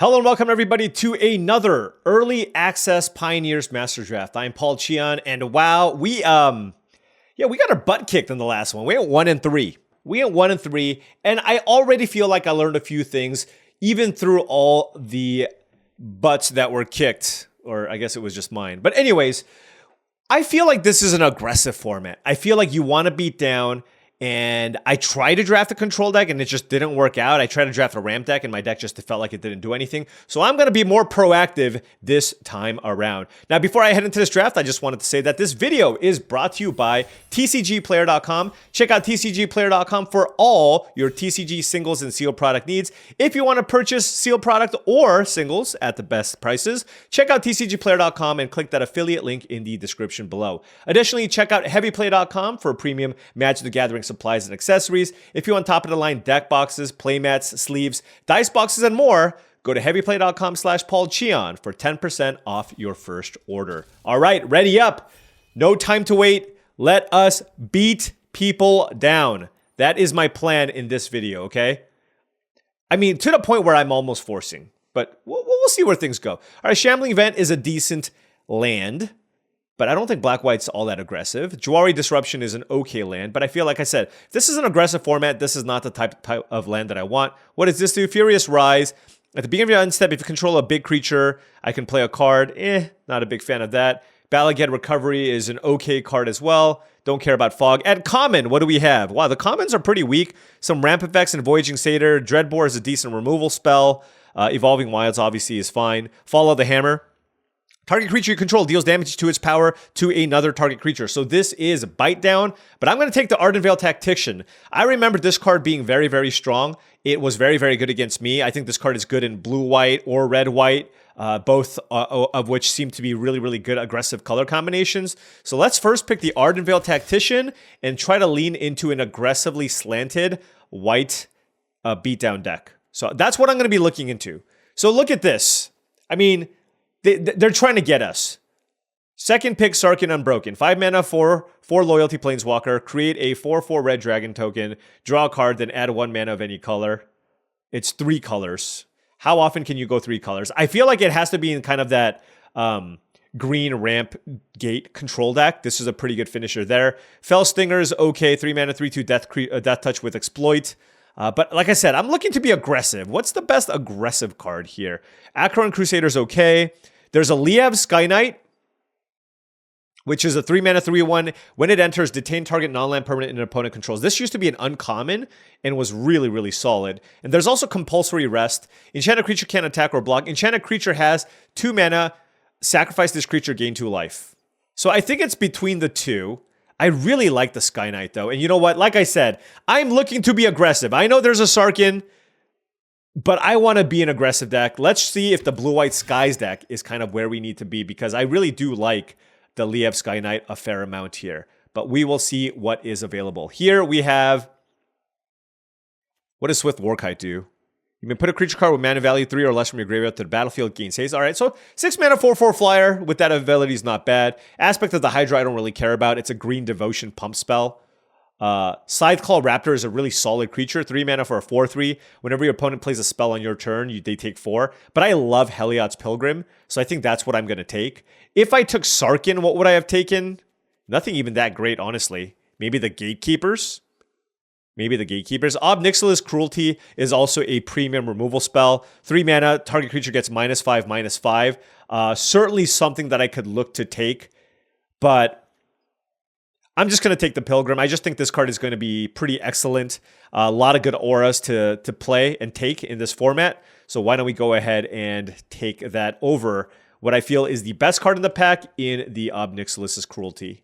Hello and welcome everybody to another Early Access Pioneers Master Draft. I'm Paul Cheon, and wow, we got our butt kicked in the last one. We went 1-3. And I already feel like I learned a few things, even through all the butts that were kicked, or I guess it was just mine. But anyways, I feel like this is an aggressive format. I feel like you want to beat down. And I tried to draft a control deck and it just didn't work out. I tried to draft a ramp deck and my deck just felt like it didn't do anything. So I'm going to be more proactive this time around. Now, before I head into this draft, I just wanted to say that this video is brought to you by tcgplayer.com. Check out tcgplayer.com for all your TCG singles and sealed product needs. If you want to purchase sealed product or singles at the best prices, check out tcgplayer.com and click that affiliate link in the description below. Additionally, check out heavyplay.com for premium Magic the Gathering supplies and accessories. If you want top of the line deck boxes, playmats, sleeves, dice boxes, and more, go to heavyplay.com/paulcheon for 10% off your first order. All right, ready up. No time to wait. Let us beat people down. That is my plan in this video, okay? I mean, to the point where I'm almost forcing, but we'll see where things go. All right, Shambling Vent is a decent land, but I don't think Black-White's all that aggressive. Jwari Disruption is an okay land, but I feel like I said, if this is an aggressive format, this is not the type of land that I want. What does this do? Furious Rise. At the beginning of your end step, if you control a big creature, I can play a card. Not a big fan of that. Balagad Recovery is an okay card as well. Don't care about Fog. At common, what do we have? Wow, the commons are pretty weak. Some ramp effects and Voyaging Satyr. Dreadbore is a decent removal spell. Evolving Wilds obviously is fine. Follow the Hammer. Target creature you control deals damage to its power to another target creature. So this is Bite Down, but I'm going to take the Ardenvale Tactician. I remember this card being very, very strong. It was very, very good against me. I think this card is good in blue-white or red-white, both of which seem to be really, really good aggressive color combinations. So let's first pick the Ardenvale Tactician and try to lean into an aggressively slanted white beatdown deck. So that's what I'm going to be looking into. So look at this. I mean, they're trying to get us. Second pick, Sarkhan Unbroken. 5 mana for 4 Loyalty Planeswalker. Create a 4/4 red dragon token. Draw a card, then add 1 mana of any color. It's 3 colors. How often can you go 3 colors? I feel like it has to be in kind of that green ramp gate control deck. This is a pretty good finisher there. Fell Stinger's okay. 3 mana, 3/2 death touch with exploit. But like I said, I'm looking to be aggressive. What's the best aggressive card here? Acheron Crusader's okay. There's a Liev Sky Knight, which is a 3 mana 3/1. When it enters, detain target non-land permanent an opponent controls. This used to be an uncommon and was really, really solid. And there's also Compulsory Rest. Enchanted creature can't attack or block. Enchanted creature has 2 mana. Sacrifice this creature, gain 2 life. So I think it's between the two. I really like the Sky Knight, though. And you know what? Like I said, I'm looking to be aggressive. I know there's a Sarkhan, but I want to be an aggressive deck. Let's see if the Blue-White Skies deck is kind of where we need to be, because I really do like the Liev Sky Knight a fair amount here. But we will see what is available. Here we have... What does Swift Warkite do? You may put a creature card with mana value 3 or less from your graveyard to the battlefield, gains haste. All right, so 6 mana 4/4 flyer with that ability is not bad. Aspect of the Hydra I don't really care about. It's a green devotion pump spell. Scytheclaw Raptor is a really solid creature. 3 mana for a 4/3. Whenever your opponent plays a spell on your turn, they take 4. But I love Heliod's Pilgrim, so I think that's what I'm going to take. If I took Sarkhan, what would I have taken? Nothing even that great, honestly. Maybe the Gatekeepers? Ob Nixilis Cruelty is also a premium removal spell. 3 mana, target creature gets -5/-5. Certainly something that I could look to take, but I'm just going to take the Pilgrim. I just think this card is going to be pretty excellent. A lot of good auras to play and take in this format. So why don't we go ahead and take that over what I feel is the best card in the pack in the Ob Nixilis Cruelty.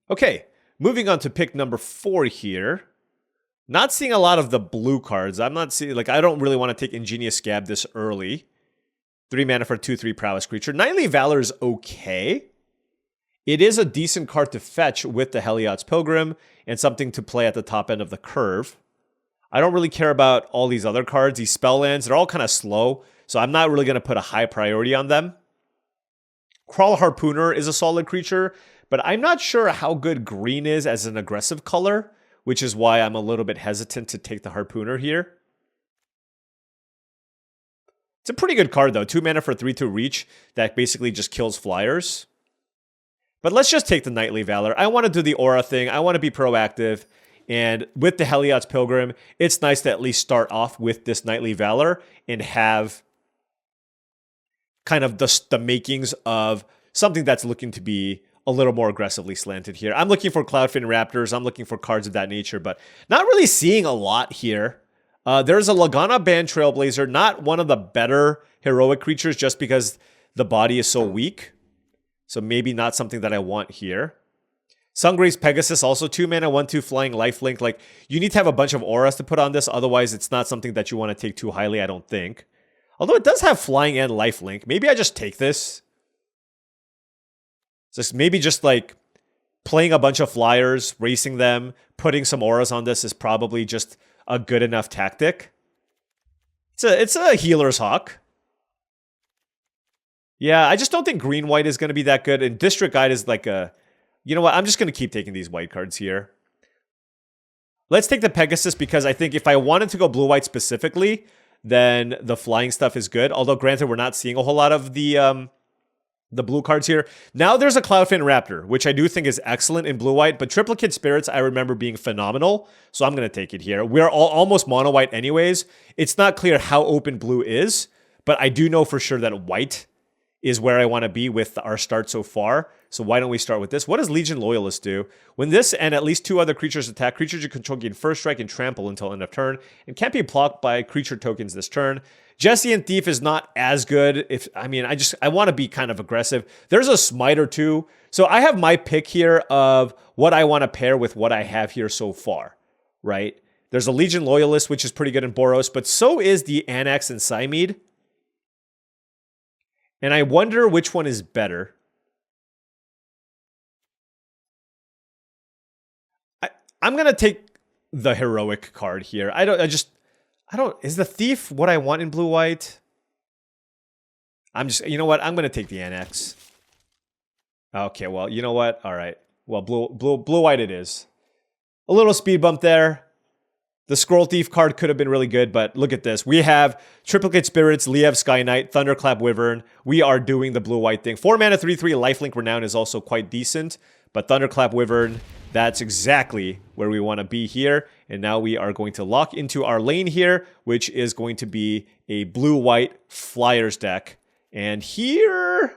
Okay. Moving on to pick number 4 here. Not seeing a lot of the blue cards. I'm not seeing, like, I don't really want to take Ingenious Scab this early. 3 mana for 2/3 prowess creature. Knightly Valor is okay. It is a decent card to fetch with the Heliod's Pilgrim and something to play at the top end of the curve. I don't really care about all these other cards. These spell lands, they're all kind of slow, so I'm not really going to put a high priority on them. Crawl Harpooner is a solid creature, but I'm not sure how good green is as an aggressive color, which is why I'm a little bit hesitant to take the Harpooner here. It's a pretty good card, though. 2 mana for 3/2 reach that basically just kills flyers. But let's just take the Knightly Valor. I want to do the aura thing. I want to be proactive. And with the Heliod's Pilgrim, it's nice to at least start off with this Knightly Valor and have kind of the makings of something that's looking to be a little more aggressively slanted here. I'm looking for Cloudfin Raptors. I'm looking for cards of that nature, but not really seeing a lot here. There's a Lagana Band Trailblazer, not one of the better heroic creatures just because the body is so weak. So maybe not something that I want here. Sungrace Pegasus, also 2 mana, 1/2 flying lifelink. Like, you need to have a bunch of auras to put on this. Otherwise, it's not something that you want to take too highly, I don't think. Although it does have flying and lifelink. Maybe I just take this. So maybe just like playing a bunch of flyers, racing them, putting some auras on this is probably just a good enough tactic. It's a healer's hawk. Yeah, I just don't think green-white is going to be that good. And District Guide is like a... You know what? I'm just going to keep taking these white cards here. Let's take the Pegasus because I think if I wanted to go blue-white specifically, then the flying stuff is good. Although, granted, we're not seeing a whole lot of the blue cards here. Now there's a Cloudfin Raptor, which I do think is excellent in blue-white, but Triplicate Spirits I remember being phenomenal, so I'm going to take it here. We're almost mono-white anyways. It's not clear how open blue is, but I do know for sure that white is where I want to be with our start so far. So why don't we start with this? What does Legion Loyalist do? When this and at least 2 other creatures attack, creatures you control gain first strike and trample until end of turn, and can't be blocked by creature tokens this turn. Jesse and Thief is not as good. I want to be kind of aggressive. There's a Smiter too. So I have my pick here of what I want to pair with what I have here so far, right? There's a Legion Loyalist, which is pretty good in Boros, but so is the Annex and Symede. And I wonder which one is better. I'm going to take the heroic card here. Is the Thief what I want in blue-white? You know what? I'm going to take the Annex. Okay, well, you know what? All right. Well, blue-white it is. A little speed bump there. The Scroll Thief card could have been really good, but look at this. We have Triplicate Spirits, Liev Sky Knight, Thunderclap Wyvern. We are doing the blue-white thing. 4 mana, 3/3 lifelink Renown is also quite decent, but Thunderclap Wyvern, that's exactly where we want to be here. And now we are going to lock into our lane here, which is going to be a blue-white Flyers deck. And here,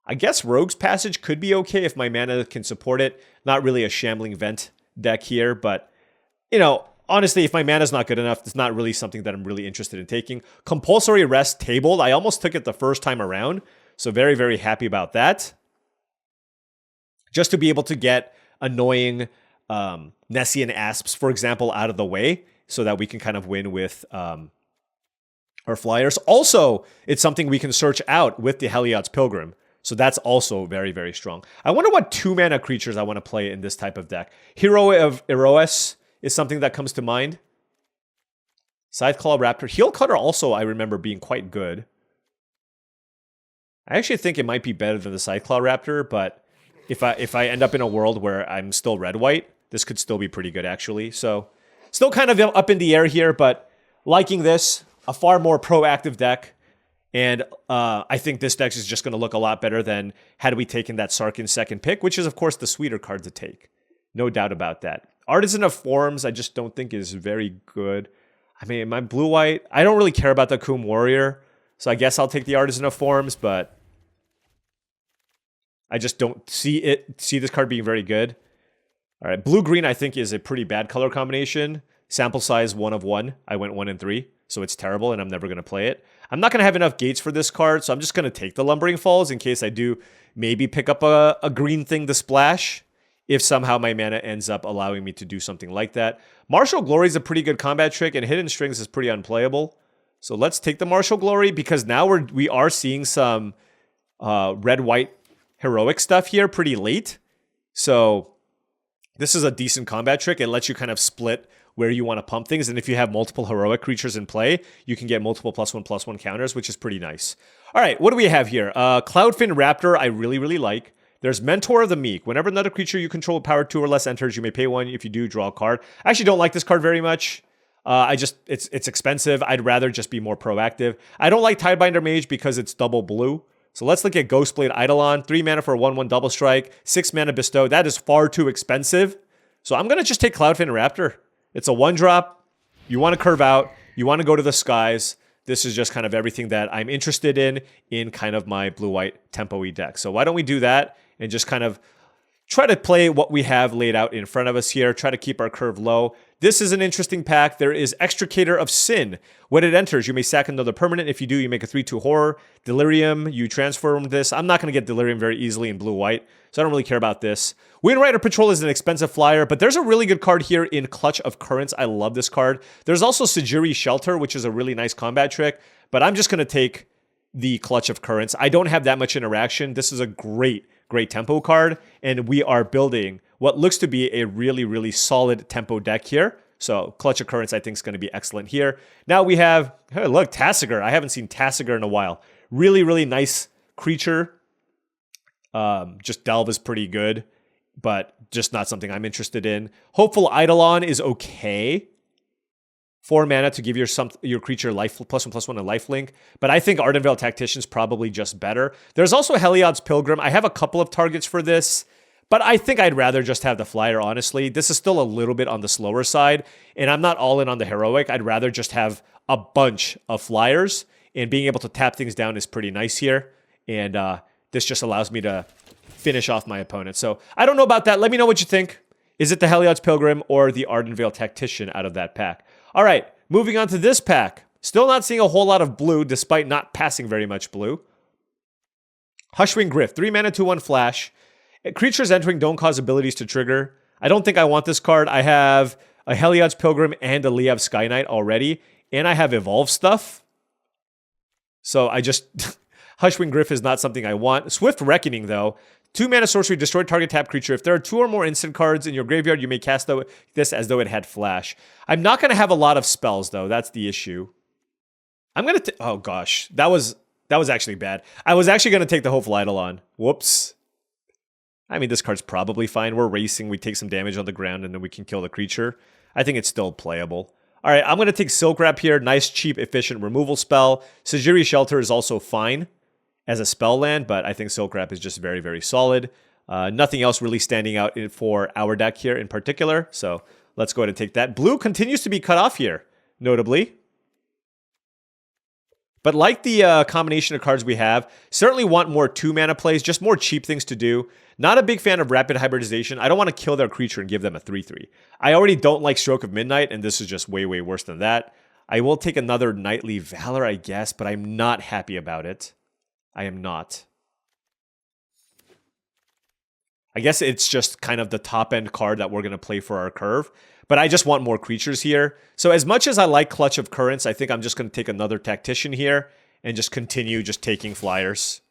I guess Rogue's Passage could be okay if my mana can support it. Not really a Shambling Vent deck here, but, you know, honestly, if my mana's not good enough, it's not really something that I'm really interested in taking. Compulsory Rest tabled. I almost took it the first time around, so very, very happy about that. Just to be able to get annoying Nessian Asps, for example, out of the way so that we can kind of win with our Flyers. Also, it's something we can search out with the Heliod's Pilgrim. So that's also very, very strong. I wonder what 2-mana creatures I want to play in this type of deck. Hero of Eros is something that comes to mind. Scytheclaw Raptor. Heel Cutter also, I remember being quite good. I actually think it might be better than the Scytheclaw Raptor, but if I end up in a world where I'm still red-white, this could still be pretty good, actually. So, still kind of up in the air here, but liking this. A far more proactive deck. And I think this deck is just going to look a lot better than had we taken that Sarkhan second pick, which is, of course, the sweeter card to take. No doubt about that. Artisan of Forms, I just don't think is very good. I mean, my blue-white, I don't really care about the Coom Warrior, so I guess I'll take the Artisan of Forms, but I just don't see this card being very good. All right, blue-green I think is a pretty bad color combination. Sample size 1 of 1. I went 1 and 3, so it's terrible, and I'm never going to play it. I'm not going to have enough gates for this card, so I'm just going to take the Lumbering Falls in case I do maybe pick up a green thing to splash, if somehow my mana ends up allowing me to do something like that. Martial Glory is a pretty good combat trick, and Hidden Strings is pretty unplayable. So let's take the Martial Glory, because now we are seeing some red-white heroic stuff here pretty late. So this is a decent combat trick. It lets you kind of split where you want to pump things, and if you have multiple heroic creatures in play, you can get multiple +1/+1 counters, which is pretty nice. All right, what do we have here? Cloudfin Raptor, I really, really like. There's Mentor of the Meek. Whenever another creature you control with power 2 or less enters, you may pay 1. If you do, draw a card. I actually don't like this card very much. It's expensive. I'd rather just be more proactive. I don't like Tidebinder Mage because it's double blue. So let's look at Ghostblade Eidolon. 3 mana for a 1/1 double strike. 6 mana bestow. That is far too expensive. So I'm going to just take Cloudfin Raptor. It's a 1-drop. You want to curve out. You want to go to the skies. This is just kind of everything that I'm interested in kind of my blue-white tempo-y deck. So why don't we do that and just kind of try to play what we have laid out in front of us here. Try to keep our curve low. This is an interesting pack. There is Extricator of Sin. When it enters, you may sack another permanent. If you do, you make a 3/2 horror. Delirium, you transform this. I'm not going to get Delirium very easily in blue-white, so I don't really care about this. Windrider Patrol is an expensive flyer, but there's a really good card here in Clutch of Currents. I love this card. There's also Sajiri Shelter, which is a really nice combat trick, but I'm just going to take the Clutch of Currents. I don't have that much interaction. This is a great tempo card, and we are building what looks to be a really, really solid tempo deck here. So Clutch of Currents, I think, is going to be excellent here. Now we have, hey, look, Tasigur. I haven't seen Tasigur in a while. Really, really nice creature. Just Delve is pretty good, but just not something I'm interested in. Hopeful Eidolon is okay. 4 mana to give your creature life +1/+1 and lifelink. But I think Ardenvale Tactician's probably just better. There's also Heliod's Pilgrim. I have a couple of targets for this, but I think I'd rather just have the flyer, honestly. This is still a little bit on the slower side, and I'm not all in on the heroic. I'd rather just have a bunch of flyers, and being able to tap things down is pretty nice here. And this just allows me to finish off my opponent. So I don't know about that. Let me know what you think. Is it the Heliod's Pilgrim or the Ardenvale Tactician out of that pack? All right, moving on to this pack. Still not seeing a whole lot of blue, despite not passing very much blue. Hushwing Griff, 3 mana, 2/1 flash. Creatures entering don't cause abilities to trigger. I don't think I want this card. I have a Heliod's Pilgrim and a Liev Sky Knight already, and I have Evolve stuff. So I just... Hushwing Griff is not something I want. Swift Reckoning, though. 2 mana sorcery, destroy target tap creature. If there are 2 or more instant cards in your graveyard, you may cast this as though it had flash. I'm not going to have a lot of spells, though. That's the issue. I'm going to... Oh, gosh. That was actually bad. I was actually going to take the Hopeful Eidolon. Whoops. I mean, this card's probably fine. We're racing. We take some damage on the ground, and then we can kill the creature. I think it's still playable. All right, I'm going to take Silk Wrap here. Nice, cheap, efficient removal spell. Sajiri Shelter is also fine as a spell land, but I think Silk Wrap is just very, very solid. Nothing else really standing out for our deck here in particular, so let's go ahead and take that. Blue continues to be cut off here, notably. But like the combination of cards we have, certainly want more 2-mana plays, just more cheap things to do. Not a big fan of Rapid Hybridization. I don't want to kill their creature and give them a 3/3. I already don't like Stroke of Midnight, and this is just way, way worse than that. I will take another Knightly Valor, I guess, but I'm not happy about it. I am not. I guess it's just kind of the top-end card that we're going to play for our curve. But I just want more creatures here. So as much as I like Clutch of Currents, I think I'm just going to take another Tactician here and just continue just taking flyers.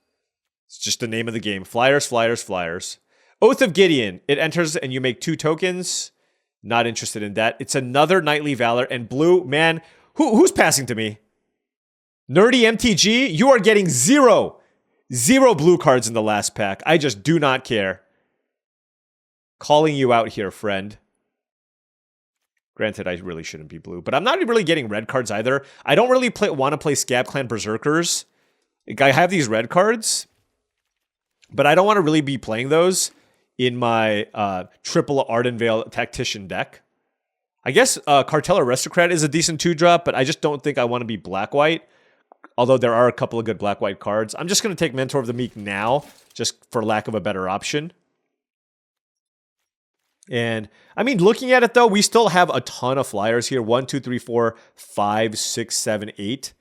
It's just the name of the game. Flyers, flyers, flyers. Oath of Gideon. It enters and you make 2 tokens. Not interested in that. It's another Knightly Valor. And blue, man, who's passing to me? Nerdy MTG, you are getting 0 blue cards in the last pack. I just do not care. Calling you out here, friend. Granted, I really shouldn't be blue, but I'm not really getting red cards either. I don't really want to play Scab Clan Berserkers. I have these red cards, but I don't want to really be playing those in my triple Ardenvale Tactician deck. I guess Cartel Aristocrat is a decent 2-drop, but I just don't think I want to be black-white. Although there are a couple of good black-white cards. I'm just going to take Mentor of the Meek now, just for lack of a better option. And, I mean, looking at it, though, we still have a ton of flyers here. 1, 2, 3, 4, 5, 6, 7, 8.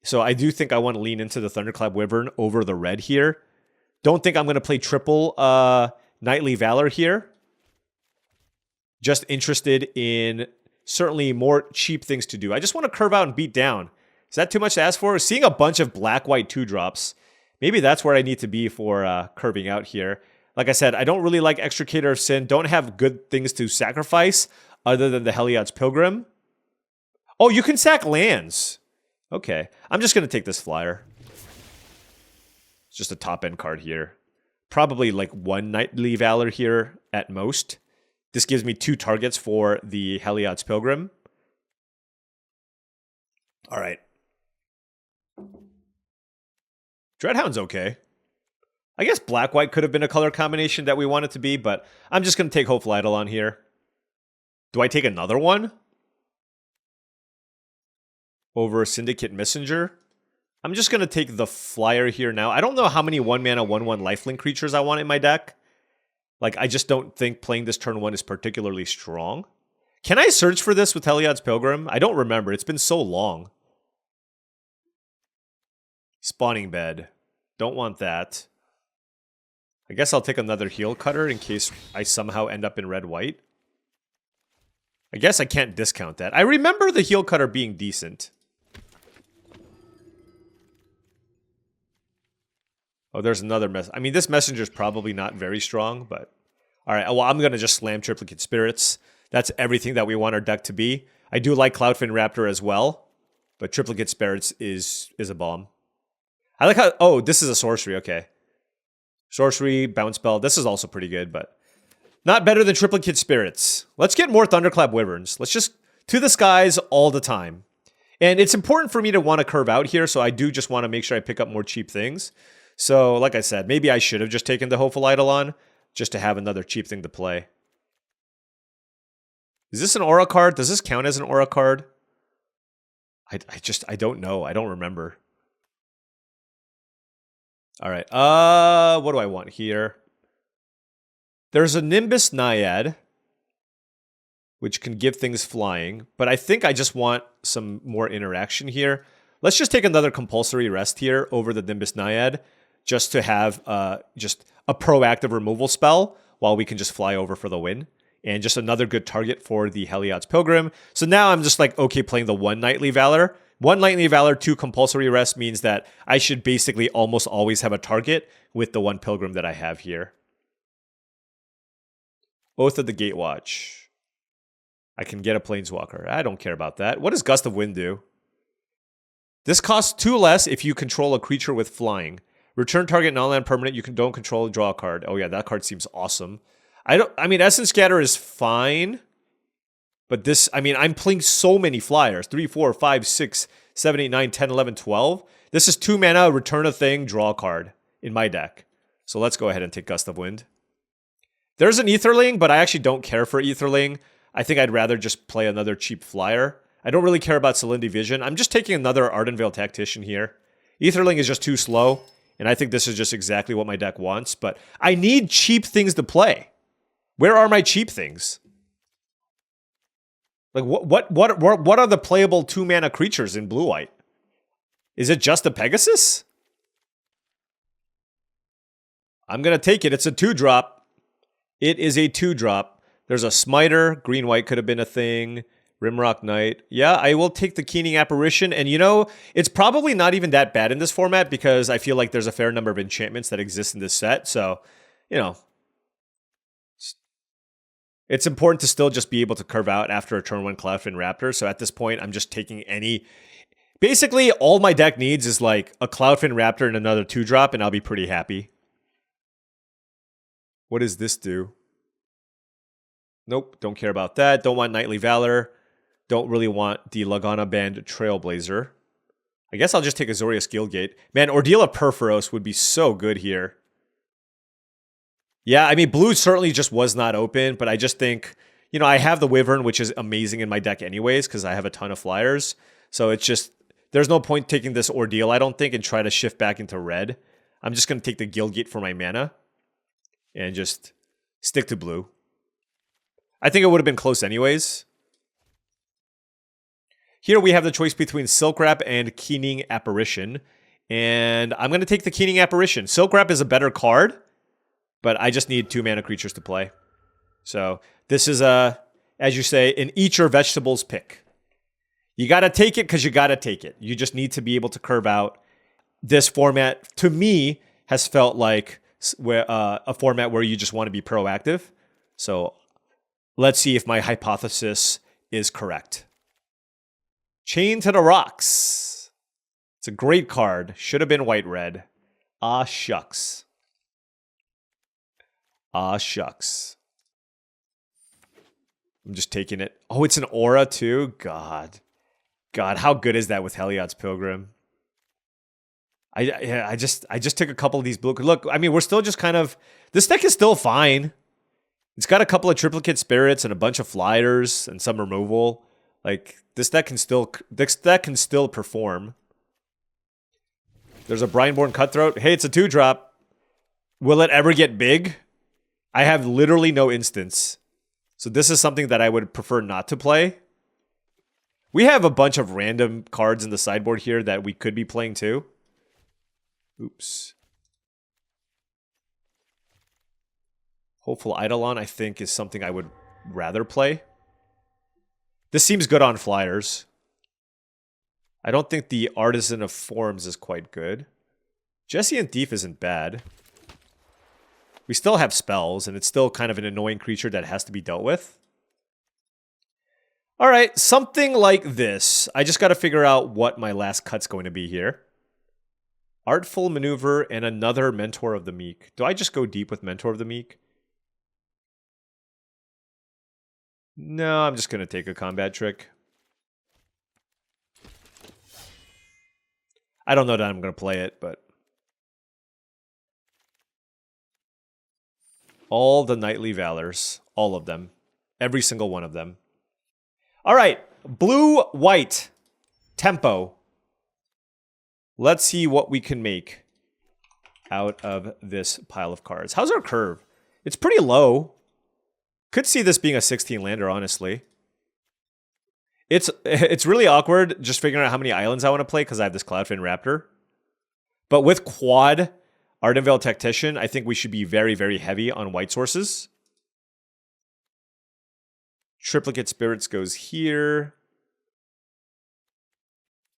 So I do think I want to lean into the Thunderclap Wyvern over the red here. Don't think I'm going to play triple Knightly Valor here. Just interested in certainly more cheap things to do. I just want to curve out and beat down. Is that too much to ask for? Seeing a bunch of black-white 2-drops. Maybe that's where I need to be for curving out here. Like I said, I don't really like Extricator of Sin. Don't have good things to sacrifice other than the Heliod's Pilgrim. Oh, you can sack lands. Okay. I'm just going to take this flyer. It's just a top-end card here. Probably like 1 Knightly Valor here at most. This gives me 2 targets for the Heliod's Pilgrim. All right. Dreadhound's okay. I guess black-white could have been a color combination that we want it to be, but I'm just going to take Hopeful Eidolon here. Do I take another one? Over Syndicate Messenger? I'm just going to take the flyer here now. I don't know how many 1-mana 1/1 lifelink creatures I want in my deck. Like, I just don't think playing this turn 1 is particularly strong. Can I search for this with Heliod's Pilgrim? I don't remember. It's been so long. Spawning Bed. Don't want that. I guess I'll take another Heel Cutter in case I somehow end up in red-white. I guess I can't discount that. I remember the Heel Cutter being decent. Oh, there's another mess. I mean, this Messenger's probably not very strong, but... Alright, well, I'm going to just slam Triplicate Spirits. That's everything that we want our deck to be. I do like Cloudfin Raptor as well, but Triplicate Spirits is a bomb. I like how... Oh, this is a sorcery, okay. Sorcery, Bounce Spell. This is also pretty good, but... Not better than Triplicate Spirits. Let's get more Thunderclap Wyverns. Let's just... To the skies all the time. And it's important for me to want to curve out here, so I do just want to make sure I pick up more cheap things. So, like I said, maybe I should have just taken the Hopeful Eidolon, just to have another cheap thing to play. Is this an aura card? Does this count as an aura card? I don't know. I don't remember. Alright, what do I want here? There's a Nimbus Naiad, which can give things flying, but I think I just want some more interaction here. Let's just take another Compulsory Rest here over the Nimbus Naiad, just to have just a proactive removal spell while we can just fly over for the win. And just another good target for the Heliod's Pilgrim. So now I'm just like, okay, playing the 1 Knightly Valor. 1 Knightly Valor, 2 Compulsory Rest means that I should basically almost always have a target with the 1 Pilgrim that I have here. Oath of the Gatewatch. I can get a Planeswalker. I don't care about that. What does Gust of Wind do? This costs 2 less if you control a creature with flying. Return target non-land permanent you don't control, draw a card. Oh yeah, that card seems awesome. I mean, Essence Scatter is fine. But this, I mean, I'm playing so many flyers. 3, 4, 5, 6, 7, 8, 9, 10, 11, 12. This is 2 mana, return a thing, draw a card in my deck. So let's go ahead and take Gust of Wind. There's an Aetherling, but I actually don't care for Aetherling. I think I'd rather just play another cheap flyer. I don't really care about Salinity Vision. I'm just taking another Ardenvale Tactician here. Aetherling is just too slow, and I think this is just exactly what my deck wants, but I need cheap things to play. Where are my cheap things? Like, what are the playable 2-mana creatures in blue-white? Is it just a Pegasus? I'm going to take it. It's a 2-drop. It is a 2-drop. There's a Smiter. Green-white could have been a thing. Rimrock Knight. Yeah, I will take the Keening Apparition. And you know, it's probably not even that bad in this format because I feel like there's a fair number of enchantments that exist in this set. So, you know, it's important to still just be able to curve out after a turn 1 Cloudfin Raptor. So at this point, I'm just taking any... Basically, all my deck needs is like a Cloudfin Raptor and another 2-drop, and I'll be pretty happy. What does this do? Nope, don't care about that. Don't want Knightly Valor. Don't really want the Lagana Band Trailblazer. I guess I'll just take Azorius Guildgate. Man, Ordeal of Perforos would be so good here. Yeah, I mean, blue certainly just was not open, but I just think, you know, I have the Wyvern, which is amazing in my deck anyways, because I have a ton of flyers. So it's just, there's no point taking this Ordeal, I don't think, and try to shift back into red. I'm just going to take the Guildgate for my mana and just stick to blue. I think it would have been close anyways. Here we have the choice between Silk Wrap and Keening Apparition. And I'm going to take the Keening Apparition. Silk Wrap is a better card, but I just need 2-mana creatures to play. So this is a, as you say, an eat your vegetables pick. You got to take it because you got to take it. You just need to be able to curve out. This format, to me, has felt like a format where you just want to be proactive. So let's see if my hypothesis is correct. Chain to the Rocks. It's a great card. Should have been white-red. Ah, shucks. Ah, shucks. I'm just taking it. Oh, it's an aura too? God. God, how good is that with Heliod's Pilgrim? I just took a couple of these blue. Look, I mean, we're still just kind of, this deck is still fine. It's got a couple of triplicate spirits and a bunch of flyers and some removal. Like this deck can still perform. There's a Brineborn Cutthroat. Hey, it's a 2-drop. Will it ever get big? I have literally no instance. So this is something that I would prefer not to play. We have a bunch of random cards in the sideboard here that we could be playing too. Oops. Hopeful Eidolon, I think, is something I would rather play. This seems good on flyers. I don't think the Artisan of Forms is quite good. Jesse and Thief isn't bad. We still have spells, and it's still kind of an annoying creature that has to be dealt with. All right, something like this. I just got to figure out what my last cut's going to be here. Artful Maneuver and another Mentor of the Meek. Do I just go deep with Mentor of the Meek? No, I'm just going to take a combat trick. I don't know that I'm going to play it, but... all the Knightly Valors. All of them. Every single one of them. All right. Blue-white. Tempo. Let's see what we can make out of this pile of cards. How's our curve? It's pretty low. Could see this being a 16-lander, honestly. It's really awkward just figuring out how many islands I want to play because I have this Cloudfin Raptor. But with quad Ardenvale Tactician, I think we should be very, very heavy on white sources. Triplicate Spirits goes here.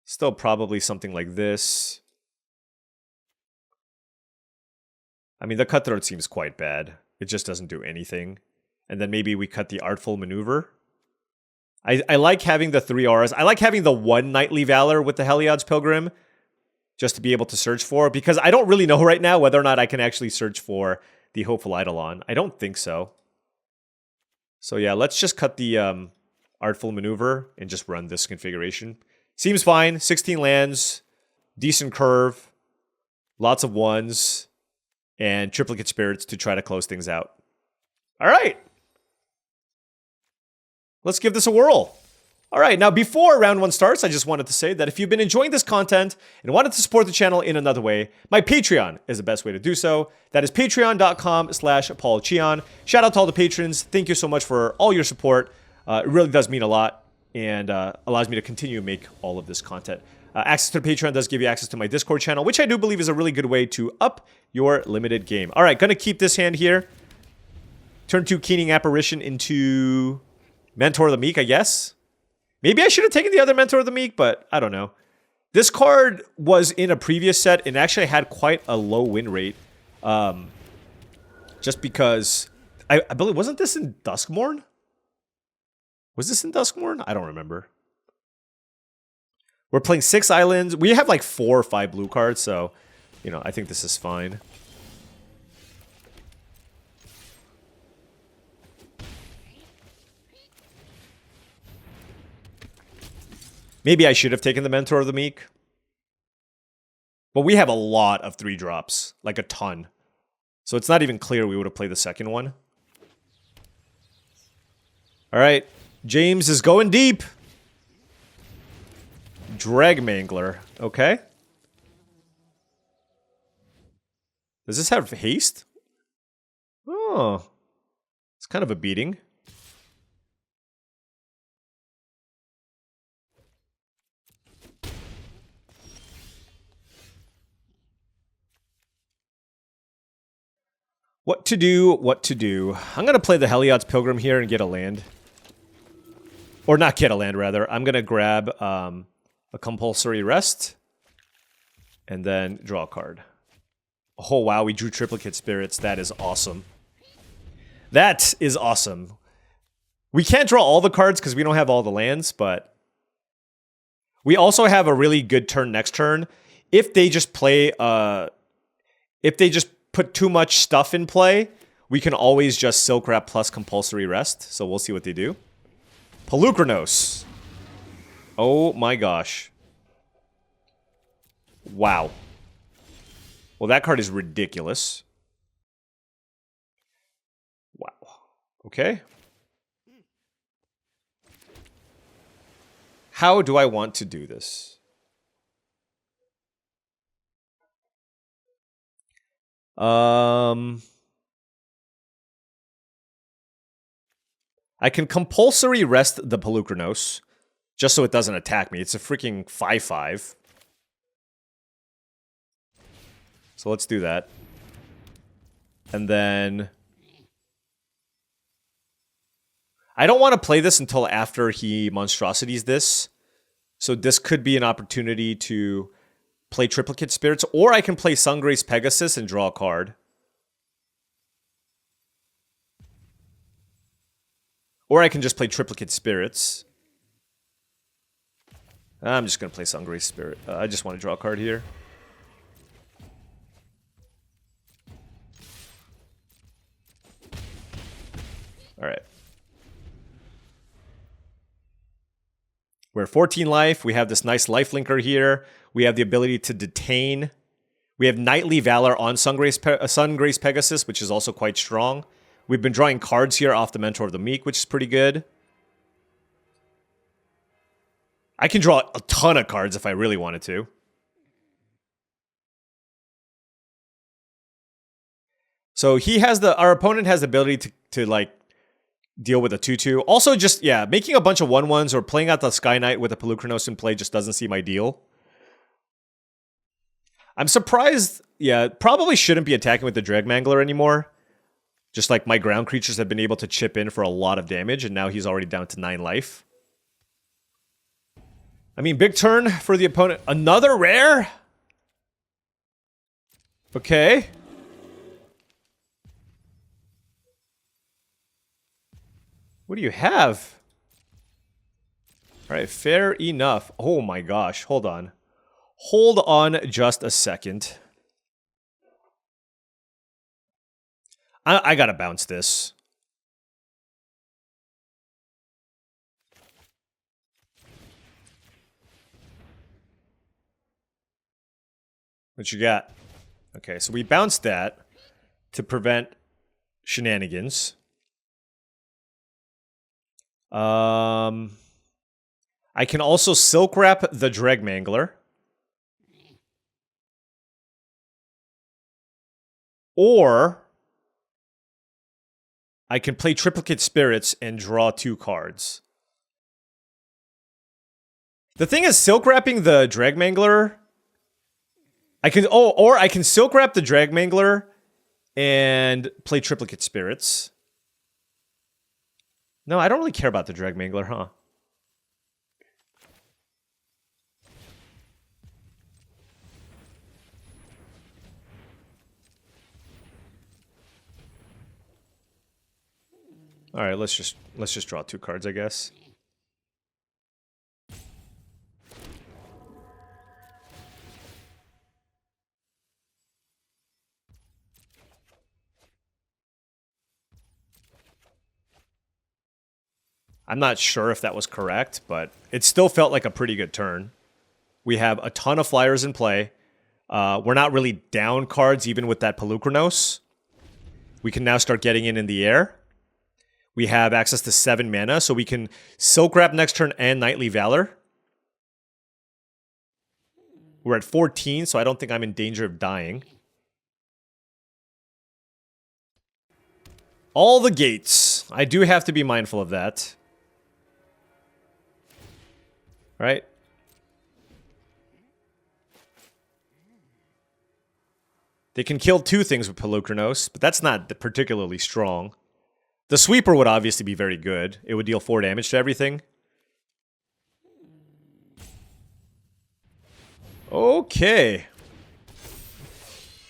Still probably something like this. I mean, the Cutthroat seems quite bad. It just doesn't do anything. And then maybe we cut the Artful Maneuver. I like having the 3 auras. I like having the 1 Knightly Valor with the Heliod's Pilgrim just to be able to search for, because I don't really know right now whether or not I can actually search for the Hopeful Eidolon. I don't think so. So yeah, let's just cut the Artful Maneuver and just run this configuration. Seems fine. 16 lands, decent curve, lots of 1s, and triplicate spirits to try to close things out. All right. Let's give this a whirl. All right, now before round 1 starts, I just wanted to say that if you've been enjoying this content and wanted to support the channel in another way, my Patreon is the best way to do so. That is patreon.com/paulcheon. Shout out to all the patrons. Thank you so much for all your support. It really does mean a lot and allows me to continue to make all of this content. Access to the Patreon does give you access to my Discord channel, which I do believe is a really good way to up your limited game. All right, going to keep this hand here. Turn 2 Keening Apparition into Mentor of the Meek, I guess. Maybe I should have taken the other Mentor of the Meek, but I don't know. This card was in a previous set and actually had quite a low win rate. Just because, I believe, wasn't this in Duskmourn? Was this in Duskmourn? I don't remember. We're playing 6 islands. We have like 4 or 5 blue cards, so, you know, I think this is fine. Maybe I should have taken the Mentor of the Meek. But we have a lot of 3-drops. Like a ton. So it's not even clear we would have played the second one. Alright. James is going deep. Dragmangler. Okay. Does this have haste? Oh. It's kind of a beating. What to do, what to do. I'm going to play the Heliod's Pilgrim here and get a land. Or not get a land, rather. I'm going to grab a Compulsory Rest. And then draw a card. Oh, wow, we drew Triplicate Spirits. That is awesome. That is awesome. We can't draw all the cards because we don't have all the lands, but... we also have a really good turn next turn. If they just play... if they just put too much stuff in play, we can always just Silk Wrap plus Compulsory Rest. So we'll see what they do. Pelucranos. Oh my gosh. Wow. Well, that card is ridiculous. Wow. Okay. How do I want to do this? I can compulsory rest the Pelucranos, just so it doesn't attack me. It's a freaking 5/5. So let's do that. And then... I don't want to play this until after he monstrosities this. So this could be an opportunity to play Triplicate Spirits, or I can play Sungrace Pegasus and draw a card. Or I can just play Triplicate Spirits. I'm just going to play Sungrace Spirit. I just want to draw a card here. Alright. We're at 14 life. We have this nice lifelinker here. We have the ability to detain. We have Knightly Valor on Sungrace Pegasus, which is also quite strong. We've been drawing cards here off the Mentor of the Meek, which is pretty good. I can draw a ton of cards if I really wanted to. So he has our opponent has the ability to like deal with a 2/2. Also just, yeah, making a bunch of 1/1s or playing out the Sky Knight with a Pelucranos in play just doesn't seem ideal. I'm surprised, yeah, probably shouldn't be attacking with the Dreadmangler anymore. Just like my ground creatures have been able to chip in for a lot of damage, and now he's already down to 9 life. I mean, big turn for the opponent. Another rare? Okay. What do you have? All right, fair enough. Oh my gosh, hold on. Hold on just a second. I gotta bounce this. What you got? Okay, so we bounced that to prevent shenanigans. I can also Silk Wrap the Dreadmangler. Or I can play Triplicate Spirits and draw 2 cards. The thing is, Silk Wrapping the Dreadmangler... or I can Silk Wrap the Dreadmangler and play Triplicate Spirits. No, I don't really care about the Dreadmangler, huh? All right, let's just draw 2 cards, I guess. I'm not sure if that was correct, but it still felt like a pretty good turn. We have a ton of flyers in play. We're not really down cards even with that Pelucranos. We can now start getting in the air. We have access to 7 mana, so we can Silk Wrap next turn and Knightly Valor. We're at 14, so I don't think I'm in danger of dying. All the gates. I do have to be mindful of that. Right? They can kill 2 things with Pelucranos, but that's not particularly strong. The Sweeper would obviously be very good. It would deal 4 damage to everything. Okay.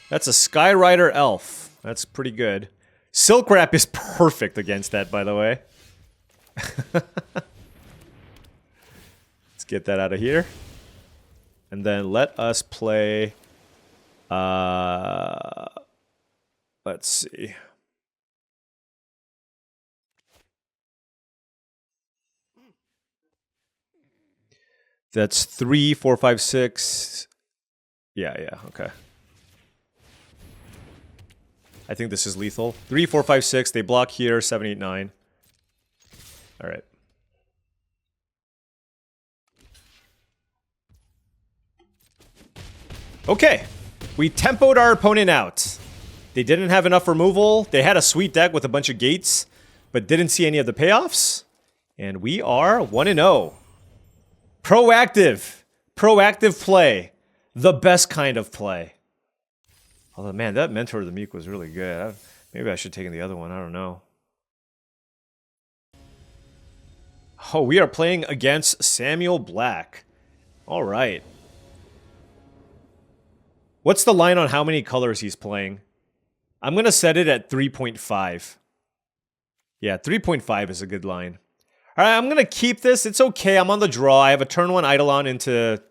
That's a Skyrider Elf. That's pretty good. Silk Wrap is perfect against that, by the way. Let's get that out of here. And then let us play... let's see. That's 3, 4, 5, 6. Yeah, okay. I think this is lethal. 3, 4, 5, 6. They block here. 7, 8, 9. All right. Okay. We tempoed our opponent out. They didn't have enough removal. They had a sweet deck with a bunch of gates, but didn't see any of the payoffs. And we are 1-0. Proactive. Proactive play. The best kind of play. Although, man, that Mentor of the Meek was really good. Maybe I should take in the other one. I don't know. Oh, we are playing against Samuel Black. All right. What's the line on how many colors he's playing? I'm going to set it at 3.5. Yeah, 3.5 is a good line. All right, I'm going to keep this. It's okay. I'm on the draw. I have a turn 1 Eidolon into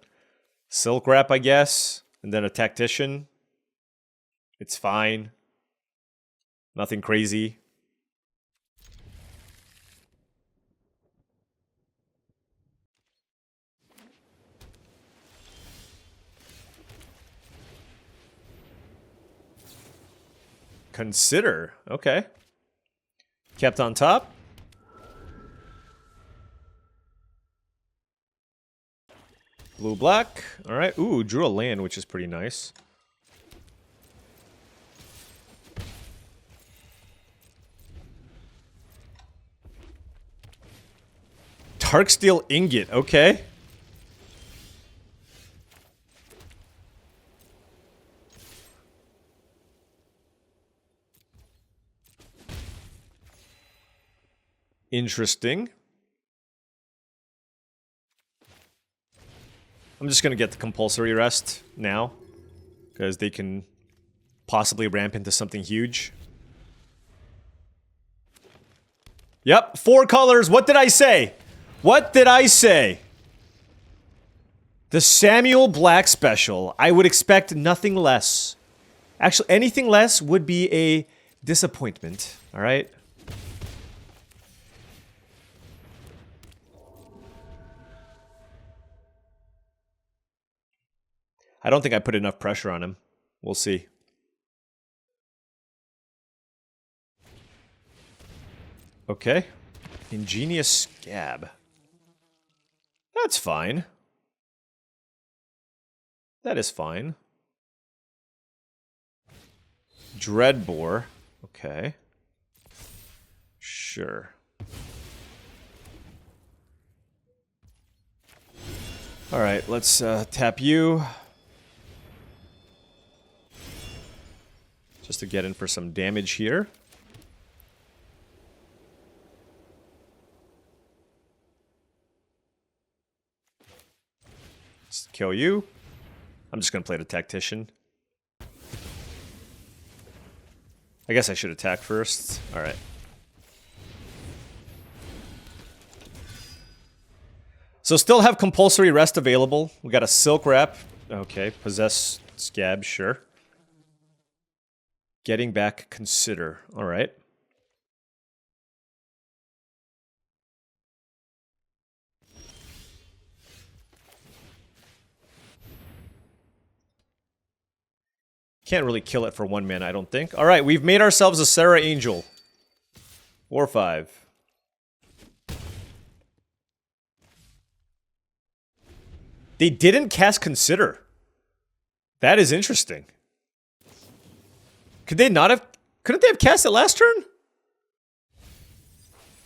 Silk Wrap, I guess. And then a Tactician. It's fine. Nothing crazy. Consider. Okay. Kept on top. Blue, black. All right. Ooh, drew a land, which is pretty nice. Darksteel Ingot. Okay. Interesting. I'm just going to get the compulsory rest now, because they can possibly ramp into something huge. Yep, 4 colors. What did I say? What did I say? The Samuel Black special. I would expect nothing less. Actually, anything less would be a disappointment. All right? I don't think I put enough pressure on him. We'll see. Okay. Ingenious Scab. That's fine. That is fine. Dreadbore. Okay. Sure. Alright, let's tap you. Just to get in for some damage here. Let's kill you. I'm just going to play the Tactician. I guess I should attack first. Alright. So still have compulsory rest available. We got a Silk Wrap. Okay, Possess Scab, sure. Getting back Consider. Alright. Can't really kill it for 1 mana, I don't think. Alright, we've made ourselves a Serra Angel. 4/5. They didn't cast Consider. That is interesting. Could they not have... Couldn't they have cast it last turn?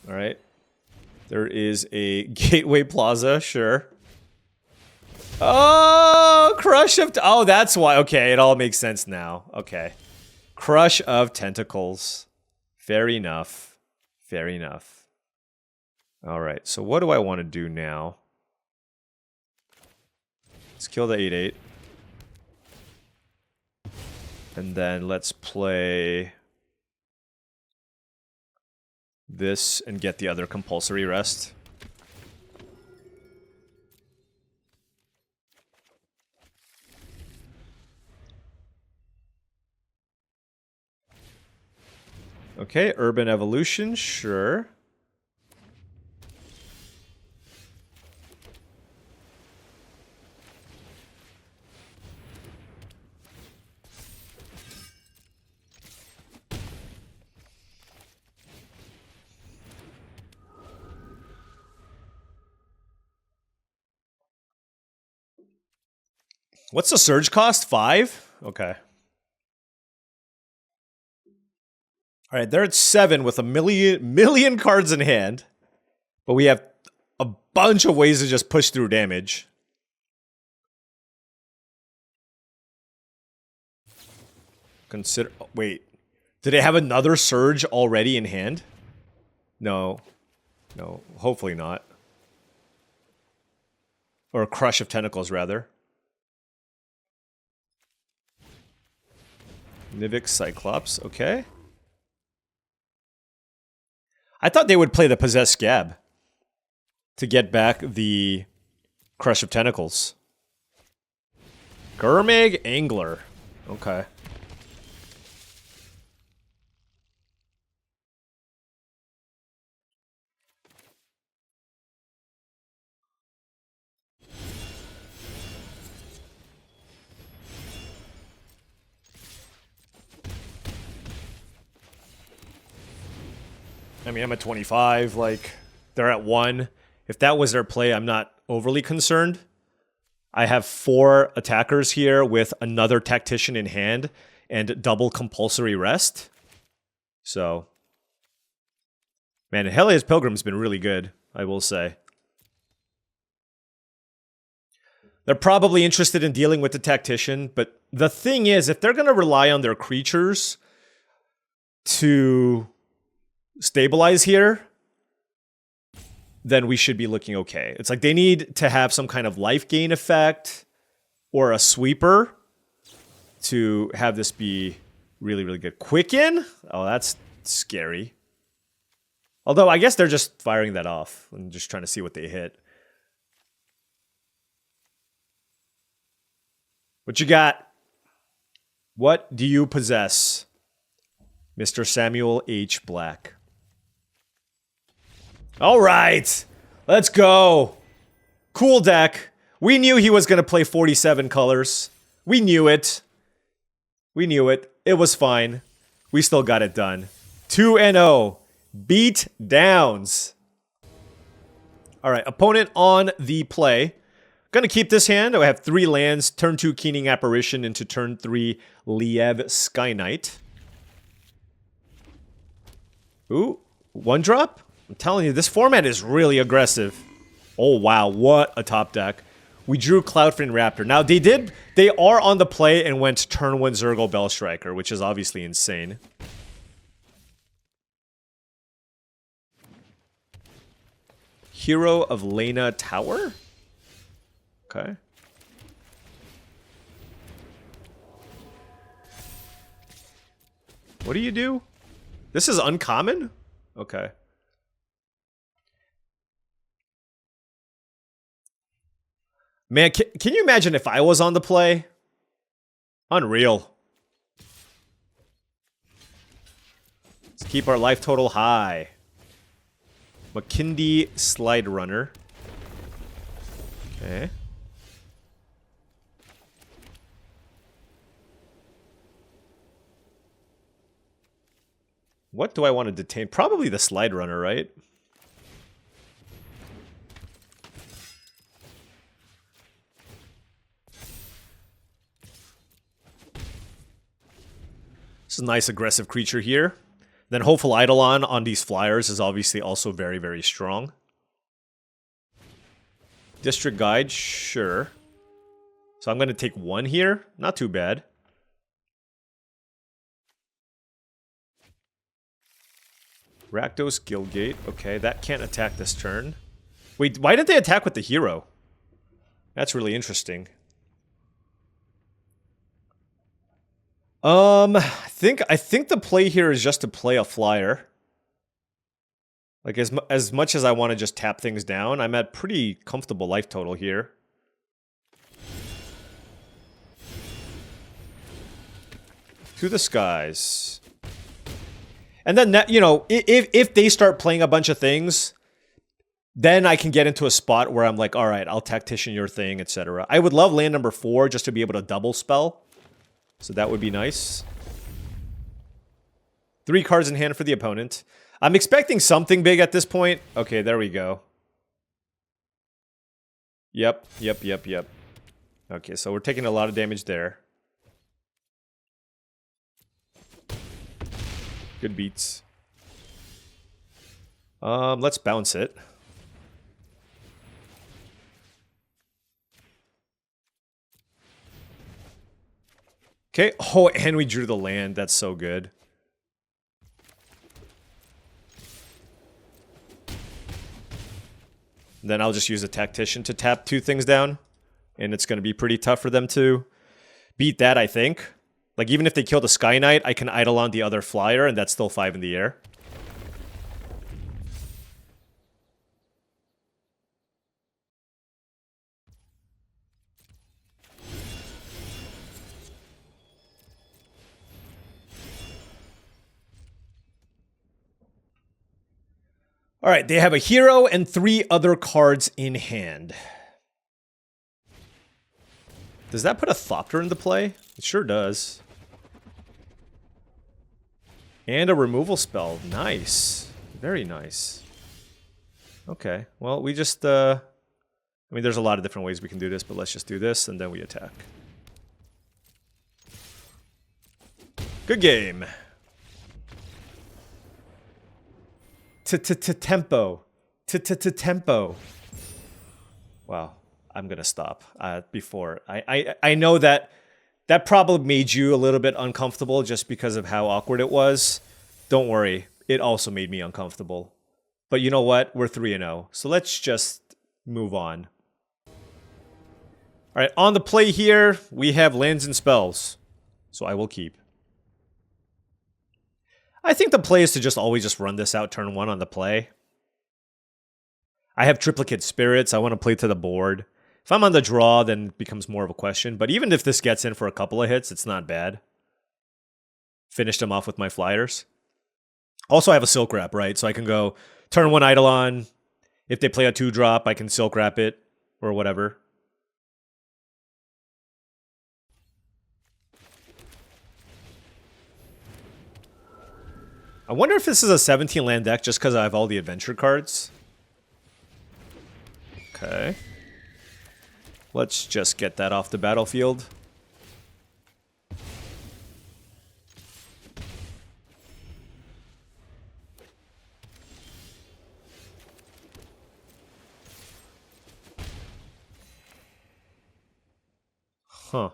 Alright. There is a Gateway Plaza, sure. Oh, Crush of... Oh, that's why. Okay, it all makes sense now. Okay. Crush of Tentacles. Fair enough. Fair enough. Alright, so what do I want to do now? Let's kill the 8/8. And then let's play this and get the other compulsory rest. Okay, Urban Evolution, sure. What's the surge cost? 5? Okay. All right, they're at 7 with a million cards in hand. But we have a bunch of ways to just push through damage. Consider... Wait. Do they have another surge already in hand? No. No, hopefully not. Or a crush of tentacles, rather. Nivix Cyclops, okay. I thought they would play the Possessed Scab to get back the Crush of Tentacles. Gurmag Angler. Okay. I mean, I'm at 25, like, they're at 1. If that was their play, I'm not overly concerned. I have 4 attackers here with another tactician in hand and double compulsory rest. So, man, Hellia's Pilgrim's been really good, I will say. They're probably interested in dealing with the tactician, but the thing is, if they're going to rely on their creatures to stabilize here, then we should be looking okay. It's like they need to have some kind of life gain effect or a sweeper to have this be really, really good. Quicken? Oh, that's scary. Although, I guess they're just firing that off and just trying to see what they hit. What you got? What do you possess, Mr. Samuel H. Black? All right, let's go. Cool deck. We knew he was going to play 47 colors. We knew it. We knew it. It was fine. We still got it done. 2-0. Beat downs. All right, opponent on the play. Gonna keep this hand. I have 3 lands. Turn 2 Keening Apparition into turn 3 Liev Sky Knight. Ooh, 1-drop? I'm telling you, this format is really aggressive. Oh, wow. What a top deck. We drew Cloudfin Raptor. Now, they are on the play and went turn 1 Zergo Bellstriker, which is obviously insane. Hero of Lena Tower? Okay. What do you do? This is uncommon? Okay. Man, can you imagine if I was on the play? Unreal. Let's keep our life total high. McKindy Slide Runner. Okay. What do I want to detain? Probably the Slide Runner, right? This is a nice aggressive creature here. Then Hopeful Eidolon on these flyers is obviously also very, very strong. District Guide, sure. So I'm going to take 1 here. Not too bad. Rakdos Guildgate. Okay, that can't attack this turn. Wait, why didn't they attack with the hero? That's really interesting. I think the play here is just to play a flyer. Like, as much as I want to just tap things down, I'm at pretty comfortable life total here. To the skies. And then, you know, if they start playing a bunch of things, then I can get into a spot where I'm like, all right, I'll tactician your thing, etc. I would love land number 4 just to be able to double spell. So that would be nice. 3 cards in hand for the opponent. I'm expecting something big at this point. Okay, there we go. Yep. Okay, so we're taking a lot of damage there. Good beats. Let's bounce it. Okay. Oh, and we drew the land. That's so good. Then I'll just use a Tactician to tap 2 things down. And it's going to be pretty tough for them to beat that, I think. Like, even if they kill the Sky Knight, I can Eidolon the other flyer, and that's still 5 in the air. All right, they have a hero and 3 other cards in hand. Does that put a Thopter into play? It sure does. And a removal spell. Nice. Very nice. Okay, well, we just... I mean, there's a lot of different ways we can do this, but let's just do this, and then we attack. Good game. Tempo. Tempo. Wow. I'm gonna stop before. I know that probably made you a little bit uncomfortable just because of how awkward it was. Don't worry. It also made me uncomfortable. But you know what? We're 3-0. So let's just move on. All right, on the play here, we have lands and spells. So I will keep. I think the play is to just always just run this out turn 1 on the play. I have triplicate spirits. I want to play to the board. If I'm on the draw, then it becomes more of a question. But even if this gets in for a couple of hits, it's not bad. Finished them off with my flyers. Also, I have a Silk Wrap, right? So I can go turn 1 Eidolon. If they play a 2-drop, I can Silk Wrap it or whatever. I wonder if this is a 17 land deck just because I have all the adventure cards. Okay. Let's just get that off the battlefield. Huh.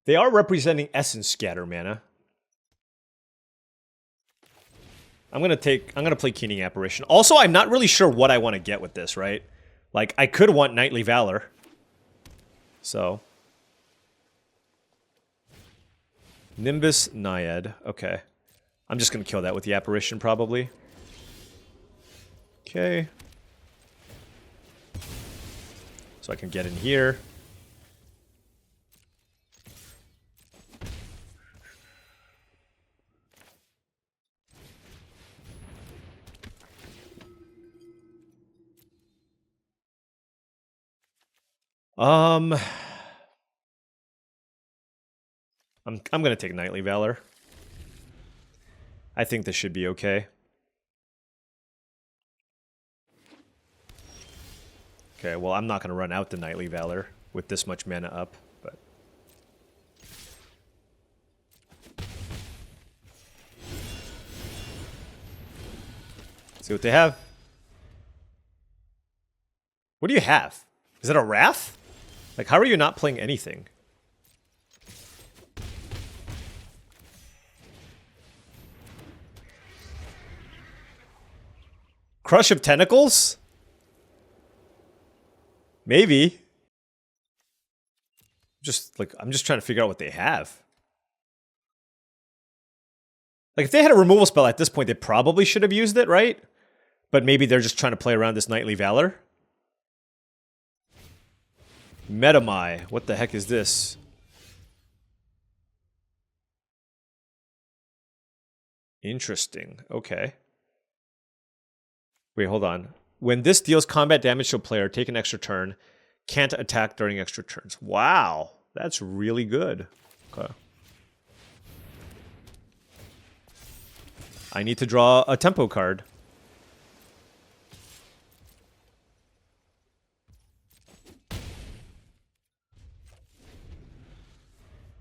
They are representing Essence Scatter mana. I'm gonna play Keening Apparition. Also, I'm not really sure what I want to get with this, right? Like, I could want Knightly Valor. So. Nimbus Naiad. Okay. I'm just gonna kill that with the Apparition, probably. Okay. So I can get in here. I'm gonna take Knightly Valor. I think this should be okay. Okay, well, I'm not gonna run out the Knightly Valor with this much mana up, but see what they have. What do you have? Is it a Wrath? Like, how are you not playing anything? Crush of Tentacles? Maybe. I'm just trying to figure out what they have. Like, if they had a removal spell at this point, they probably should have used it, right? But maybe they're just trying to play around this Knightly Valor. Metamai. What the heck is this? Interesting. Okay. Wait, hold on. When this deals combat damage to a player, take an extra turn. Can't attack during extra turns. Wow. That's really good. Okay. I need to draw a tempo card.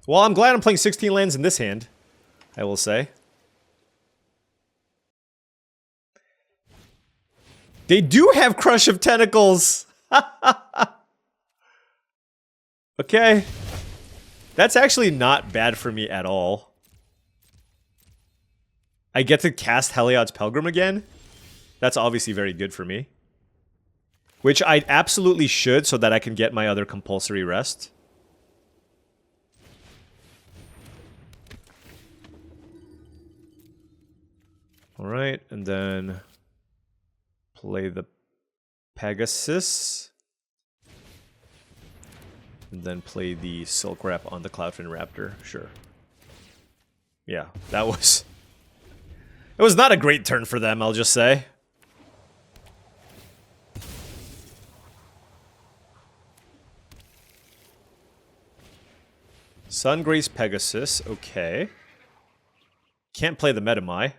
Well, I'm glad I'm playing 16 lands in this hand, I will say. They do have Crush of Tentacles! Okay. That's actually not bad for me at all. I get to cast Heliod's Pilgrim again. That's obviously very good for me. Which I absolutely should so that I can get my other compulsory rest. Alright, and then play the Pegasus. And then play the Silk Wrap on the Cloudfin Raptor. Sure. Yeah, that was... It was not a great turn for them, I'll just say. Sungrace Pegasus, okay. Can't play the Metamai.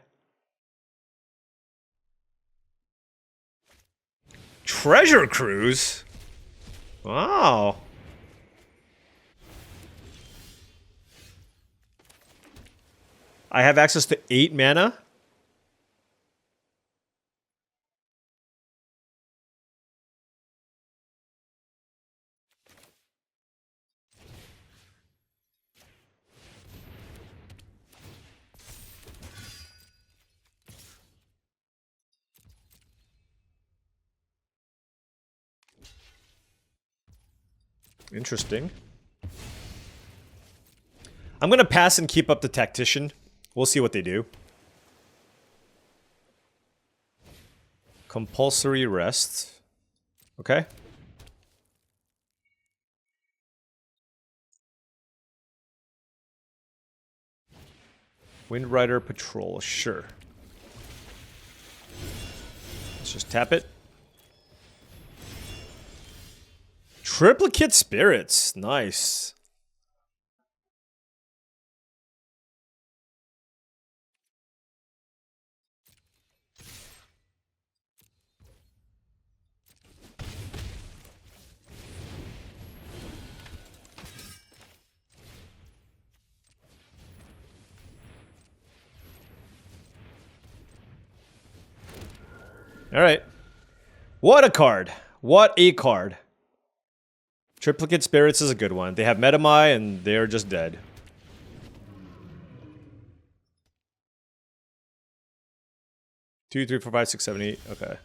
Treasure Cruise? Wow. I have access to 8 mana? Interesting. I'm going to pass and keep up the Tactician. We'll see what they do. Compulsory rest. Okay. Windrider Patrol, sure. Let's just tap it. Triplicate Spirits, nice. All right. What a card. What a card. Triplicate Spirits is a good one. They have Metamai and they're just dead. Two, three, four, five, six, seven, eight. Okay.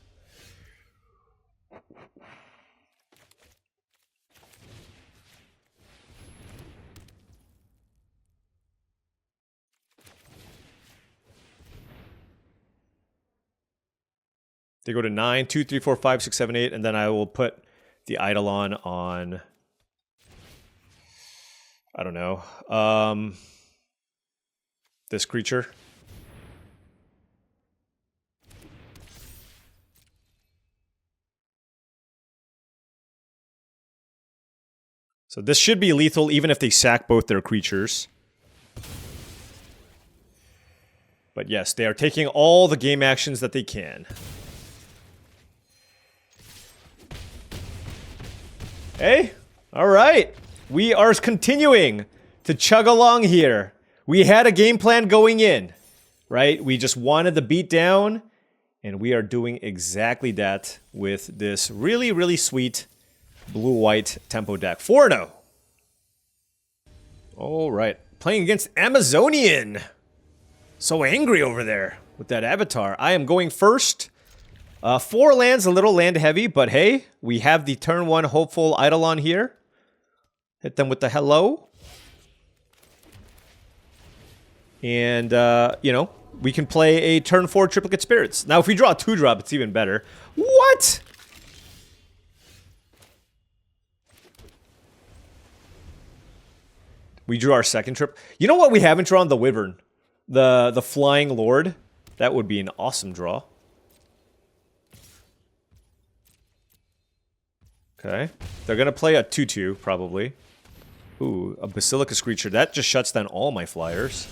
They go to 9, 2, 3, 4, 5, 6, 7, 8, and then I will put the Eidolon on, I don't know, this creature. So this should be lethal even if they sack both their creatures. But yes, they are taking all the game actions that they can. Hey, all right. We are continuing to chug along here. We had a game plan going in, right? We just wanted the beat down, and we are doing exactly that with this really, really sweet blue-white tempo deck. 4-0. All right. Playing against Amazonian. So angry over there with that avatar. I am going first. 4 lands, a little land heavy, but hey, we have the turn 1 hopeful Eidolon here. Hit them with the hello. And, you know, we can play a turn 4 Triplicate Spirits. Now, if we draw a 2-drop, it's even better. What? We drew our second trip. You know what we haven't drawn? The Wyvern. The Flying Lord. That would be an awesome draw. Okay. They're going to play a 2-2, probably. Ooh, a Basilicus creature. That just shuts down all my flyers.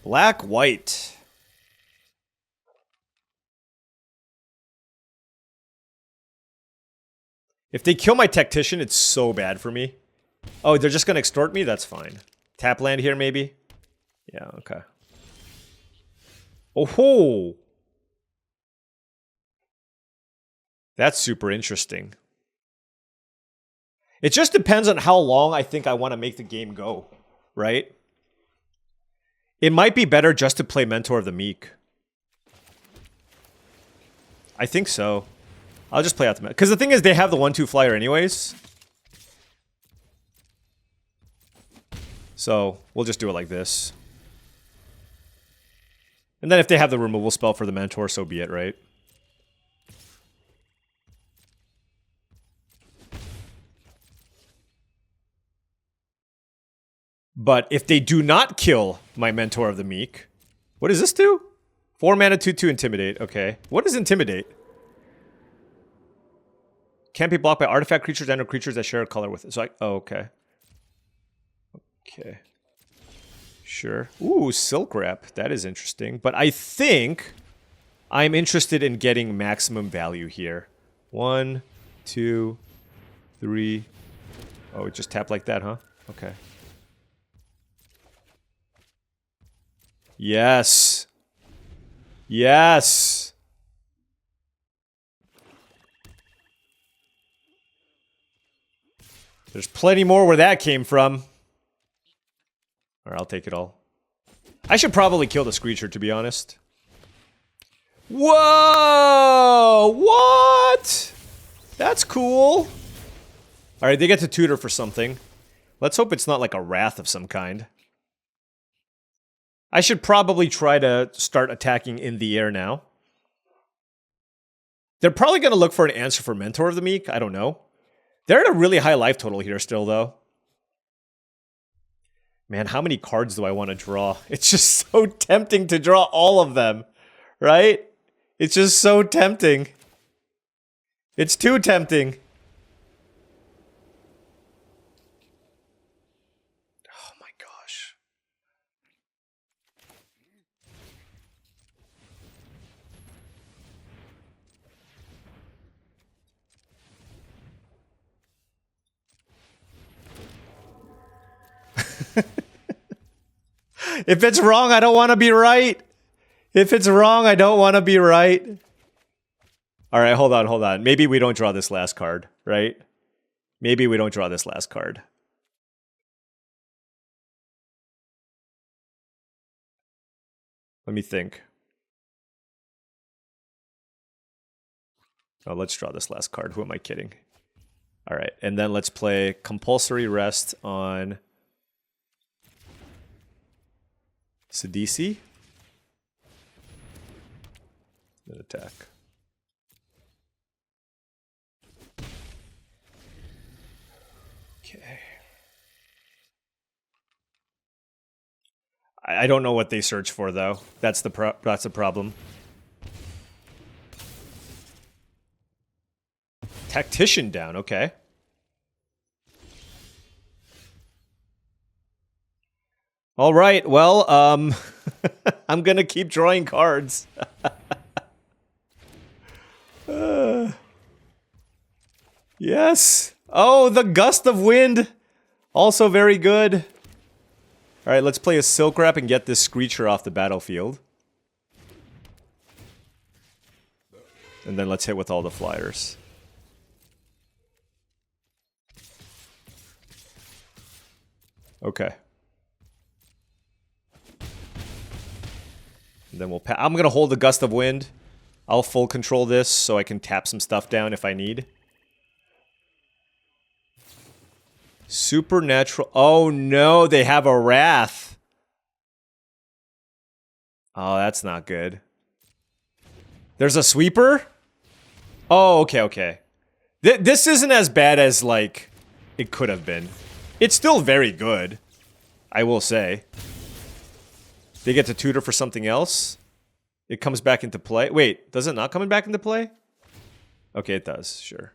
Black-white. If they kill my Tactician, it's so bad for me. Oh, they're just going to extort me? That's fine. Tap land here, maybe? Yeah, okay. Oh ho! That's super interesting. It just depends on how long I think I want to make the game go, right? It might be better just to play Mentor of the Meek. I think so. I'll just play out the... Because the thing is, they have the 1/2 flyer anyways. So, we'll just do it like this. And then if they have the removal spell for the Mentor, so be it, right? But if they do not kill my Mentor of the Meek... What does this do? 4 mana, 2/2 Intimidate. Okay. What is Intimidate? Can't be blocked by artifact creatures and or creatures that share a color with it. So oh, okay. Okay. Sure. Ooh, Silk Wrap. That is interesting. But I think I'm interested in getting maximum value here. 1, 2, 3. Oh, it just tapped like that, huh? Okay. Yes. Yes. There's plenty more where that came from. Alright, I'll take it all. I should probably kill the Screecher, to be honest. Whoa! What? That's cool. Alright, they get to tutor for something. Let's hope it's not like a Wrath of some kind. I should probably try to start attacking in the air now. They're probably going to look for an answer for Mentor of the Meek. I don't know. They're at a really high life total here still, though. Man, how many cards do I want to draw? It's just so tempting to draw all of them, right? It's just so tempting. It's too tempting. Oh my gosh. If it's wrong, I don't want to be right. If it's wrong, I don't want to be right. All right, hold on. Maybe we don't draw this last card, right? Maybe we don't draw this last card. Let me think. Oh, let's draw this last card. Who am I kidding? All right, and then let's play Compulsory Rest on Sidisi. Then attack. Okay. I don't know what they search for though. That's the problem. Tactician down, okay. All right, well, I'm gonna keep drawing cards. Yes. Oh, the Gust of Wind. Also very good. All right, let's play a Silk Wrap and get this Screecher off the battlefield. And then let's hit with all the flyers. Okay. And then we'll I'm going to hold the Gust of Wind. I'll full control this so I can tap some stuff down if I need. Supernatural. Oh no, they have a Wrath. Oh, that's not good. There's a Sweeper? Oh, okay. This isn't as bad as, like, it could have been. It's still very good, I will say. They get to tutor for something else. It comes back into play. Wait, does it not come back into play? Okay, it does, sure.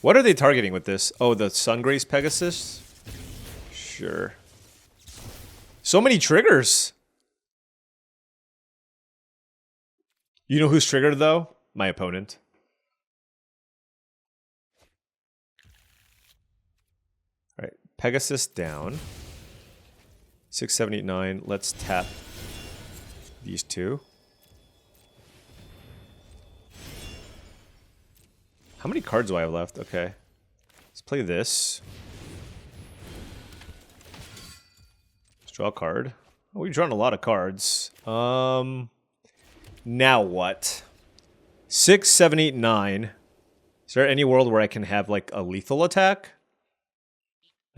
What are they targeting with this? Oh, the Sungrace Pegasus? Sure. So many triggers. You know who's triggered, though? My opponent. Pegasus down. 6, 7, 8, 9. Let's tap these two. How many cards do I have left? Okay. Let's play this. Let's draw a card. Oh, we've drawn a lot of cards. Now what? 6, 7, 8, 9. Is there any world where I can have, like, a lethal attack?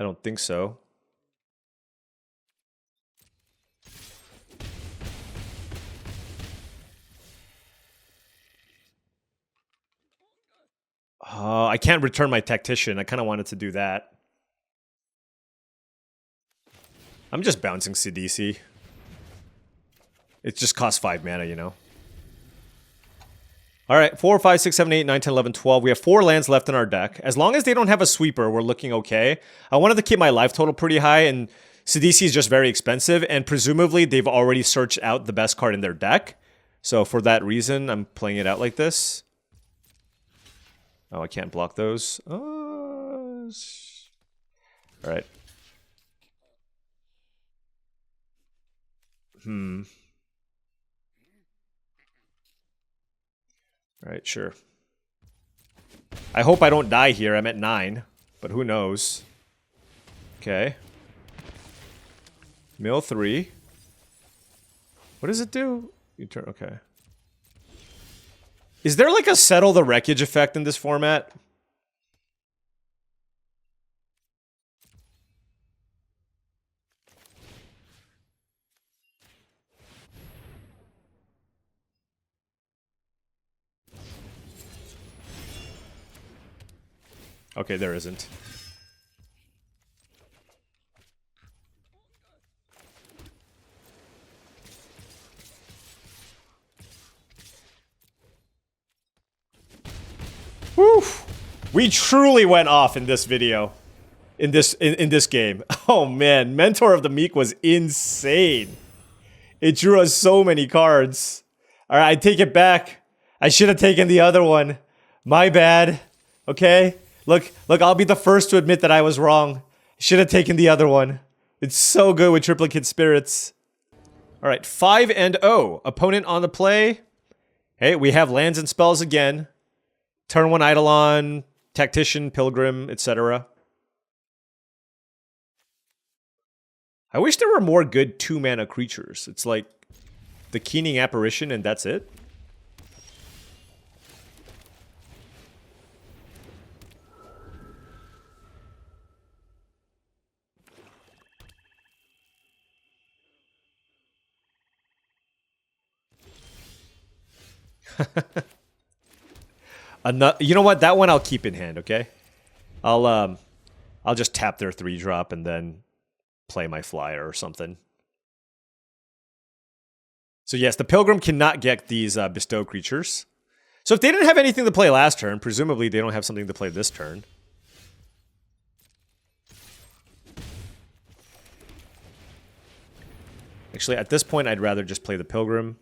I don't think so. I can't return my Tactician. I kind of wanted to do that. I'm just bouncing CDC. It just costs 5 mana, you know. Alright, 4, 5, 6, 7, 8, 9, 10, 11, 12. We have 4 lands left in our deck. As long as they don't have a sweeper, we're looking okay. I wanted to keep my life total pretty high, and CDC is just very expensive, and presumably they've already searched out the best card in their deck. So for that reason, I'm playing it out like this. Oh, I can't block those. Alright. Alright, sure. I hope I don't die here. I'm at 9, but who knows. Okay. Mill 3. What does it do? You turn. Okay. Is there like a settle the wreckage effect in this format? Okay, there isn't. Woo! We truly went off in this video. In this game. Oh man, Mentor of the Meek was insane. It drew us so many cards. Alright, I take it back. I should have taken the other one. My bad. Okay? Look, I'll be the first to admit that I was wrong. Should have taken the other one. It's so good with Triplicate Spirits. Alright, 5 and 0. Opponent on the play. Hey, we have lands and spells again. Turn 1 Eidolon, Tactician, Pilgrim, etc. I wish there were more good 2-mana creatures. It's like the Keening Apparition and that's it. You know what? That one I'll keep in hand, okay? I'll just tap their 3-drop and then play my flyer or something. So yes, the Pilgrim cannot get these bestow creatures. So if they didn't have anything to play last turn, presumably they don't have something to play this turn. Actually, at this point, I'd rather just play the Pilgrim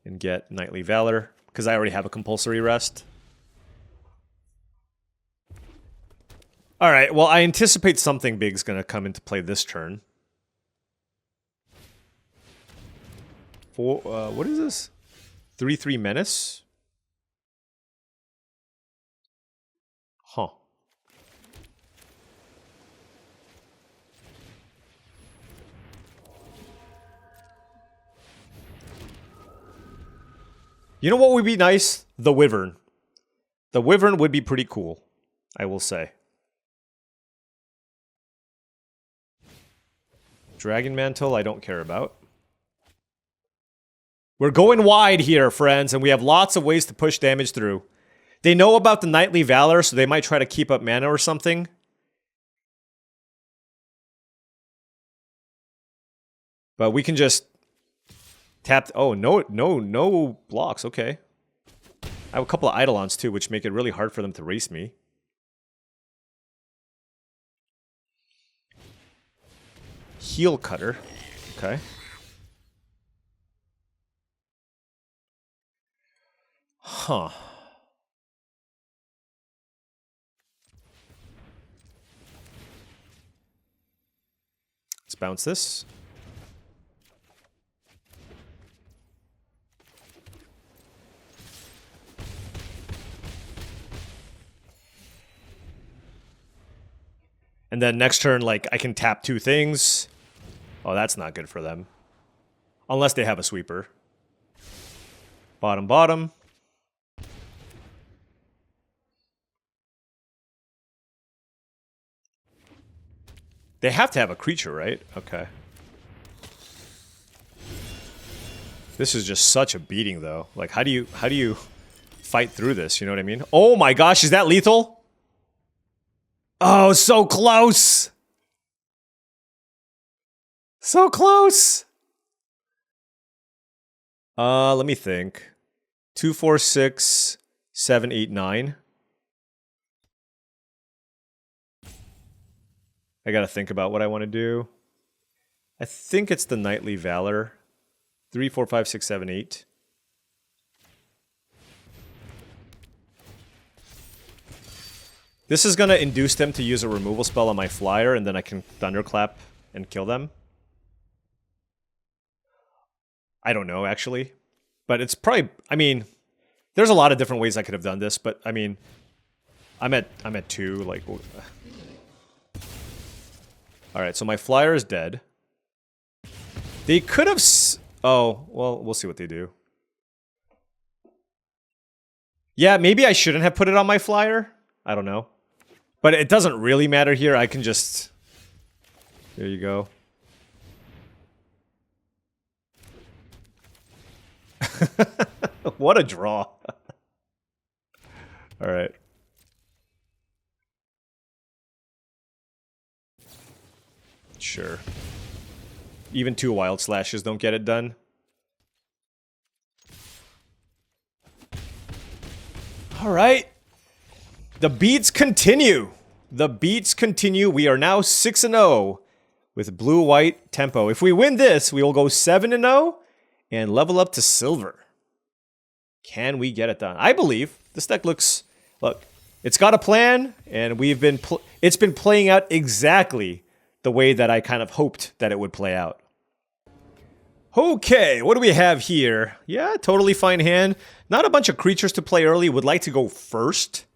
and get Knightly Valor, because I already have a compulsory rest. Alright, well, I anticipate something big's going to come into play this turn. What is this? 3/3 Menace? Huh. You know what would be nice? The Wyvern. The Wyvern would be pretty cool, I will say. Dragon Mantle, I don't care about. We're going wide here, friends, and we have lots of ways to push damage through. They know about the Knightly Valor, so they might try to keep up mana or something. But we can just tap. Oh, no blocks. Okay. I have a couple of Eidolons too, which make it really hard for them to race me. Heel Cutter. Okay. Huh. Let's bounce this. And then next turn, like, I can tap 2 things. Oh, that's not good for them. Unless they have a sweeper. Bottom, bottom. They have to have a creature, right? Okay. This is just such a beating, though. Like, how do you fight through this? You know what I mean? Oh my gosh, is that lethal? Oh, so close! So close! Let me think. 2, 4, 6, 7, 8, 9. I gotta think about what I want to do. I think it's the Knightly Valor. 3, 4, 5, 6, 7, 8. This is gonna induce them to use a removal spell on my flyer, and then I can Thunderclap and kill them. I don't know, actually. But it's probably, I mean, there's a lot of different ways I could have done this, but I mean, I'm at 2, like... Alright, so my flyer is dead. They could have... Oh, well, we'll see what they do. Yeah, maybe I shouldn't have put it on my flyer. I don't know. But it doesn't really matter here. I can just... There you go. What a draw. Alright. Sure. Even 2 Wild Slashes don't get it done. Alright. The beats continue. The beats continue. We are now 6-0 with blue-white tempo. If we win this, we will go 7-0 and level up to silver. Can we get it done? I believe. This deck looks... Look, it's got a plan, and it's been playing out exactly the way that I kind of hoped that it would play out. Okay, what do we have here? Yeah, totally fine hand. Not a bunch of creatures to play early. Would like to go first.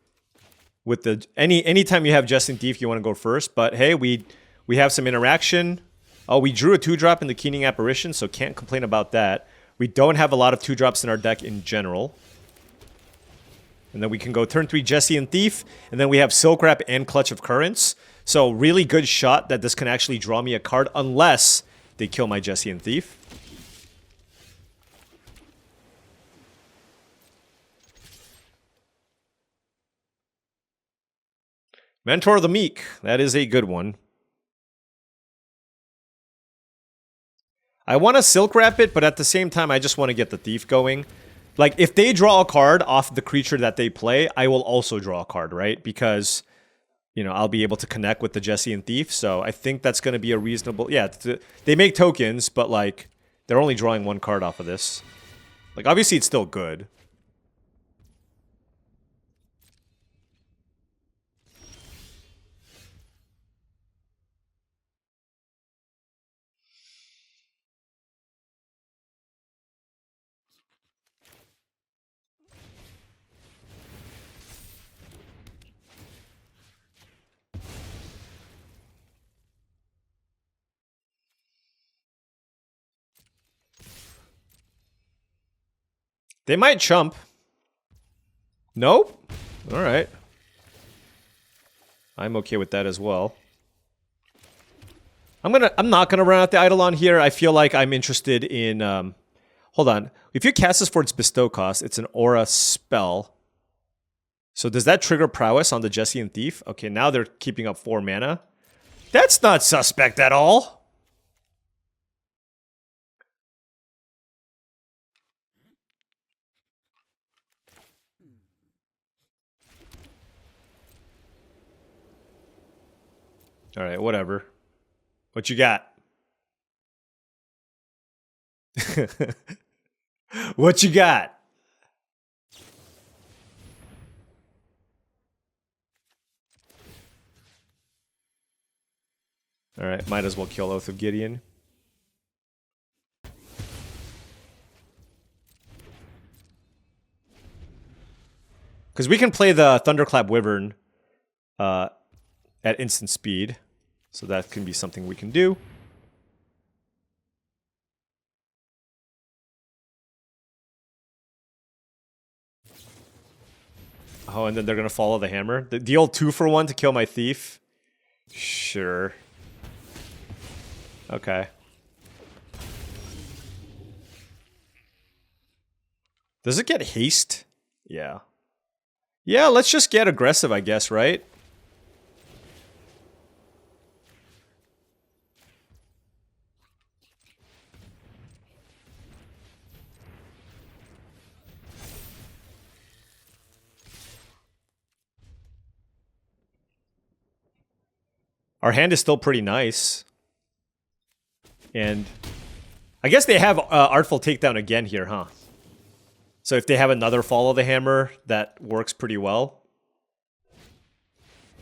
With the anytime you have Jesting Thief, you want to go first. But hey, we have some interaction. Oh, we drew a 2-drop in the Keening Apparition, so can't complain about that. We don't have a lot of 2-drops in our deck in general. And then we can go turn 3 Jesse and Thief, and then we have Silk Wrap and Clutch of Currents. So really good shot that this can actually draw me a card unless they kill my Jesse and Thief. Mentor of the Meek. That is a good one. I want to Silk Wrap it, but at the same time, I just want to get the Thief going. Like, if they draw a card off the creature that they play, I will also draw a card, right? Because, you know, I'll be able to connect with the Jesse and Thief. So I think that's going to be a reasonable... Yeah, they make tokens, but, like, they're only drawing 1 card off of this. Like, obviously, it's still good. They might chump. Nope. All right. I'm okay with that as well. I'm not gonna run out the Eidolon here. I feel like I'm interested in hold on. If you cast this for its bestow cost, it's an aura spell. So does that trigger prowess on the Jesse and Thief? Okay, now they're keeping up 4 mana. That's not suspect at all. All right, whatever. What you got? What you got? Alright, might as well kill Oath of Gideon. Because we can play the Thunderclap Wyvern at instant speed. So that can be something we can do. Oh, and then they're going to follow the hammer. The old 2-for-1 to kill my thief. Sure. Okay. Does it get haste? Yeah. Yeah, let's just get aggressive, I guess, right? Our hand is still pretty nice. And I guess they have Artful Takedown again here, huh? So if they have another Follow the Hammer, that works pretty well.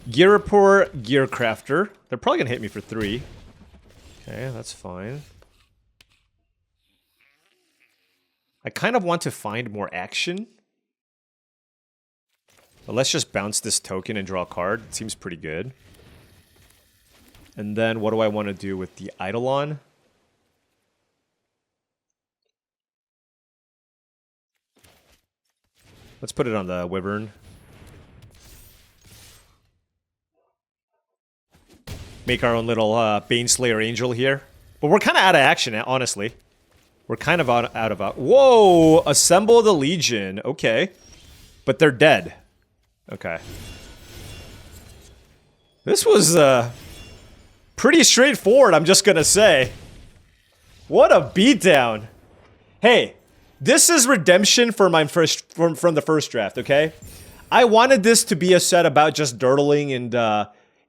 Gearapur, Gearcrafter. They're probably going to hit me for 3. Okay, that's fine. I kind of want to find more action. But let's just bounce this token and draw a card. It seems pretty good. And then what do I want to do with the Eidolon? Let's put it on the Wyvern. Make our own little Baneslayer Angel here. But we're kind of out of action, honestly. We're kind of out of... Whoa! Assemble the Legion. Okay. But they're dead. Okay. This was pretty straightforward, I'm just going to say. What a beatdown. Hey, this is redemption for my from the first draft, okay? I wanted this to be a set about just dirtling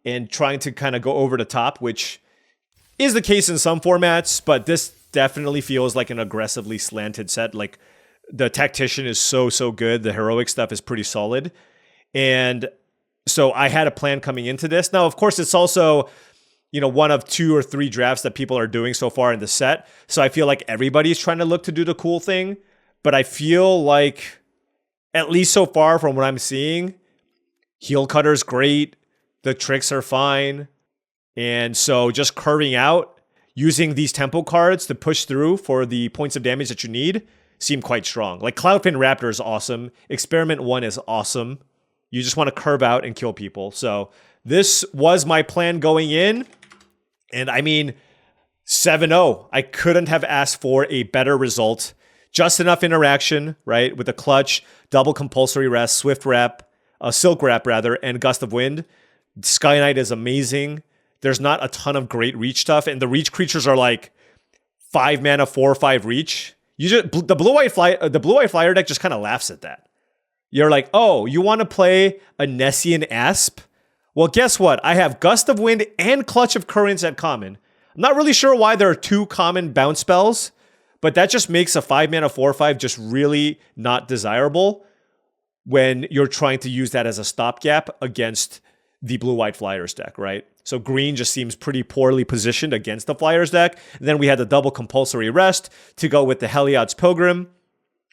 and trying to kind of go over the top, which is the case in some formats, but this definitely feels like an aggressively slanted set. Like, the Tactician is so good. The heroic stuff is pretty solid. And so I had a plan coming into this. Now, of course, it's also, you know, one of 2 or 3 drafts that people are doing so far in the set. So I feel like everybody's trying to look to do the cool thing. But I feel like, at least so far from what I'm seeing, Heel Cutter's great. The tricks are fine. And so just curving out, using these tempo cards to push through for the points of damage that you need, seem quite strong. Like, Cloudfin Raptor is awesome. Experiment 1 is awesome. You just want to curve out and kill people. So this was my plan going in. And I mean, 7-0. I couldn't have asked for a better result. Just enough interaction, right? With the clutch, double compulsory rest, swift wrap, silk wrap rather, and gust of wind. Sky Knight is amazing. There's not a ton of great reach stuff, and the reach creatures are like 5 mana, 4 or 5 reach. You just the blue-white flyer deck just kind of laughs at that. You're like, oh, you want to play a Nessian Asp? Well, guess what? I have Gust of Wind and Clutch of Currents at common. I'm not really sure why there are 2 common bounce spells, but that just makes a 5 mana 4/5 just really not desirable when you're trying to use that as a stopgap against the blue-white Flyers deck, right? So green just seems pretty poorly positioned against the Flyers deck. And then we had the double compulsory rest to go with the Heliod's Pilgrim,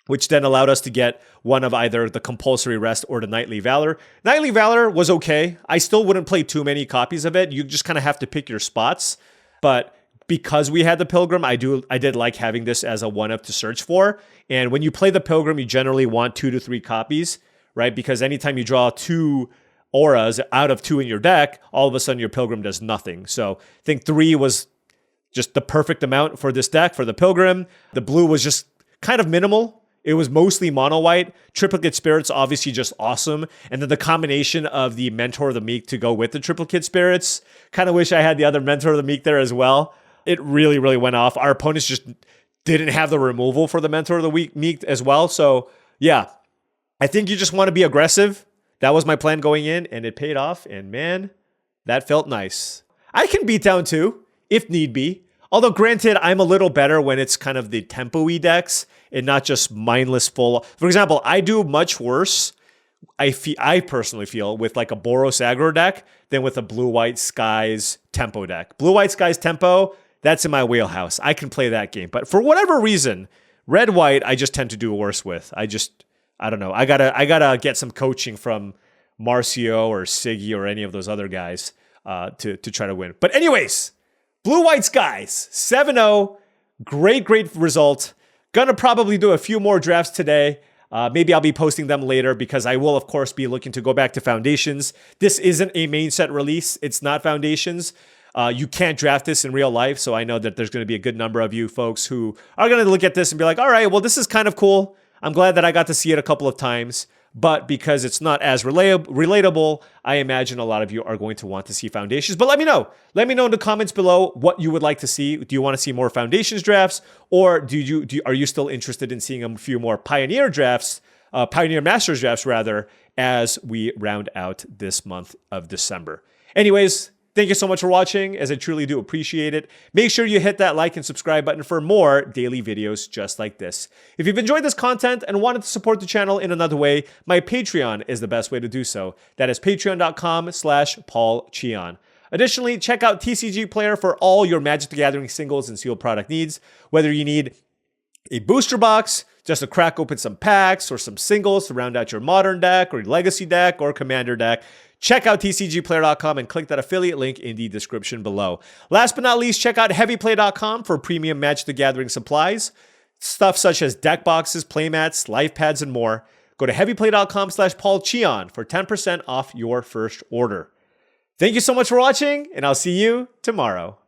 which then allowed us to get one of either the compulsory rest or the Knightly Valor. Knightly Valor was okay. I still wouldn't play too many copies of it. You just kind of have to pick your spots. But because we had the Pilgrim, I did like having this as a one-up to search for. And when you play the Pilgrim, you generally want 2 to 3 copies, right? Because anytime you draw 2 auras out of 2 in your deck, all of a sudden your Pilgrim does nothing. So I think 3 was just the perfect amount for this deck, for the Pilgrim. The blue was just kind of minimal. It was mostly mono-white. Triplicate Spirits, obviously just awesome. And then the combination of the Mentor of the Meek to go with the Triplicate Spirits. Kind of wish I had the other Mentor of the Meek there as well. It really went off. Our opponents just didn't have the removal for the Mentor of the Meek as well. So yeah, I think you just want to be aggressive. That was my plan going in, and it paid off. And man, that felt nice. I can beat down too, if need be. Although granted, I'm a little better when it's kind of the tempo-y decks and not just mindless full. For example, I do much worse I personally feel, with like a Boros aggro deck than with a Blue-White Skies tempo deck. Blue-White Skies tempo, that's in my wheelhouse. I can play that game. But for whatever reason, Red-White, I just tend to do worse with. I don't know. I gotta get some coaching from Marcio or Siggy or any of those other guys to try to win. But anyways, Blue-White Skies, 7-0. Great result. Gonna probably do a few more drafts today. Maybe I'll be posting them later because I will, of course, be looking to go back to Foundations. This isn't a main set release. It's not Foundations. You can't draft this in real life, so I know that there's going to be a good number of you folks who are going to look at this and be like, all right, well, this is kind of cool. I'm glad that I got to see it a couple of times. But because it's not as relatable, I imagine a lot of you are going to want to see Foundations. But let me know. Let me know in the comments below what you would like to see. Do you want to see more Foundations drafts? Or are you still interested in seeing a few more Pioneer drafts, Pioneer Masters drafts rather, as we round out this month of December? Anyways, thank you so much for watching, as I truly do appreciate it. Make sure you hit that like and subscribe button for more daily videos just like this. If you've enjoyed this content and wanted to support the channel in another way, my Patreon is the best way to do so. That is patreon.com/paulcheon. Additionally, check out TCG Player for all your Magic the Gathering singles and sealed product needs. Whether you need a booster box, just to crack open some packs, or some singles to round out your Modern deck, or your Legacy deck, or Commander deck, check out tcgplayer.com and click that affiliate link in the description below. Last but not least, check out heavyplay.com for premium Magic the Gathering supplies. Stuff such as deck boxes, playmats, life pads, and more. Go to heavyplay.com/paulcheon for 10% off your first order. Thank you so much for watching, and I'll see you tomorrow.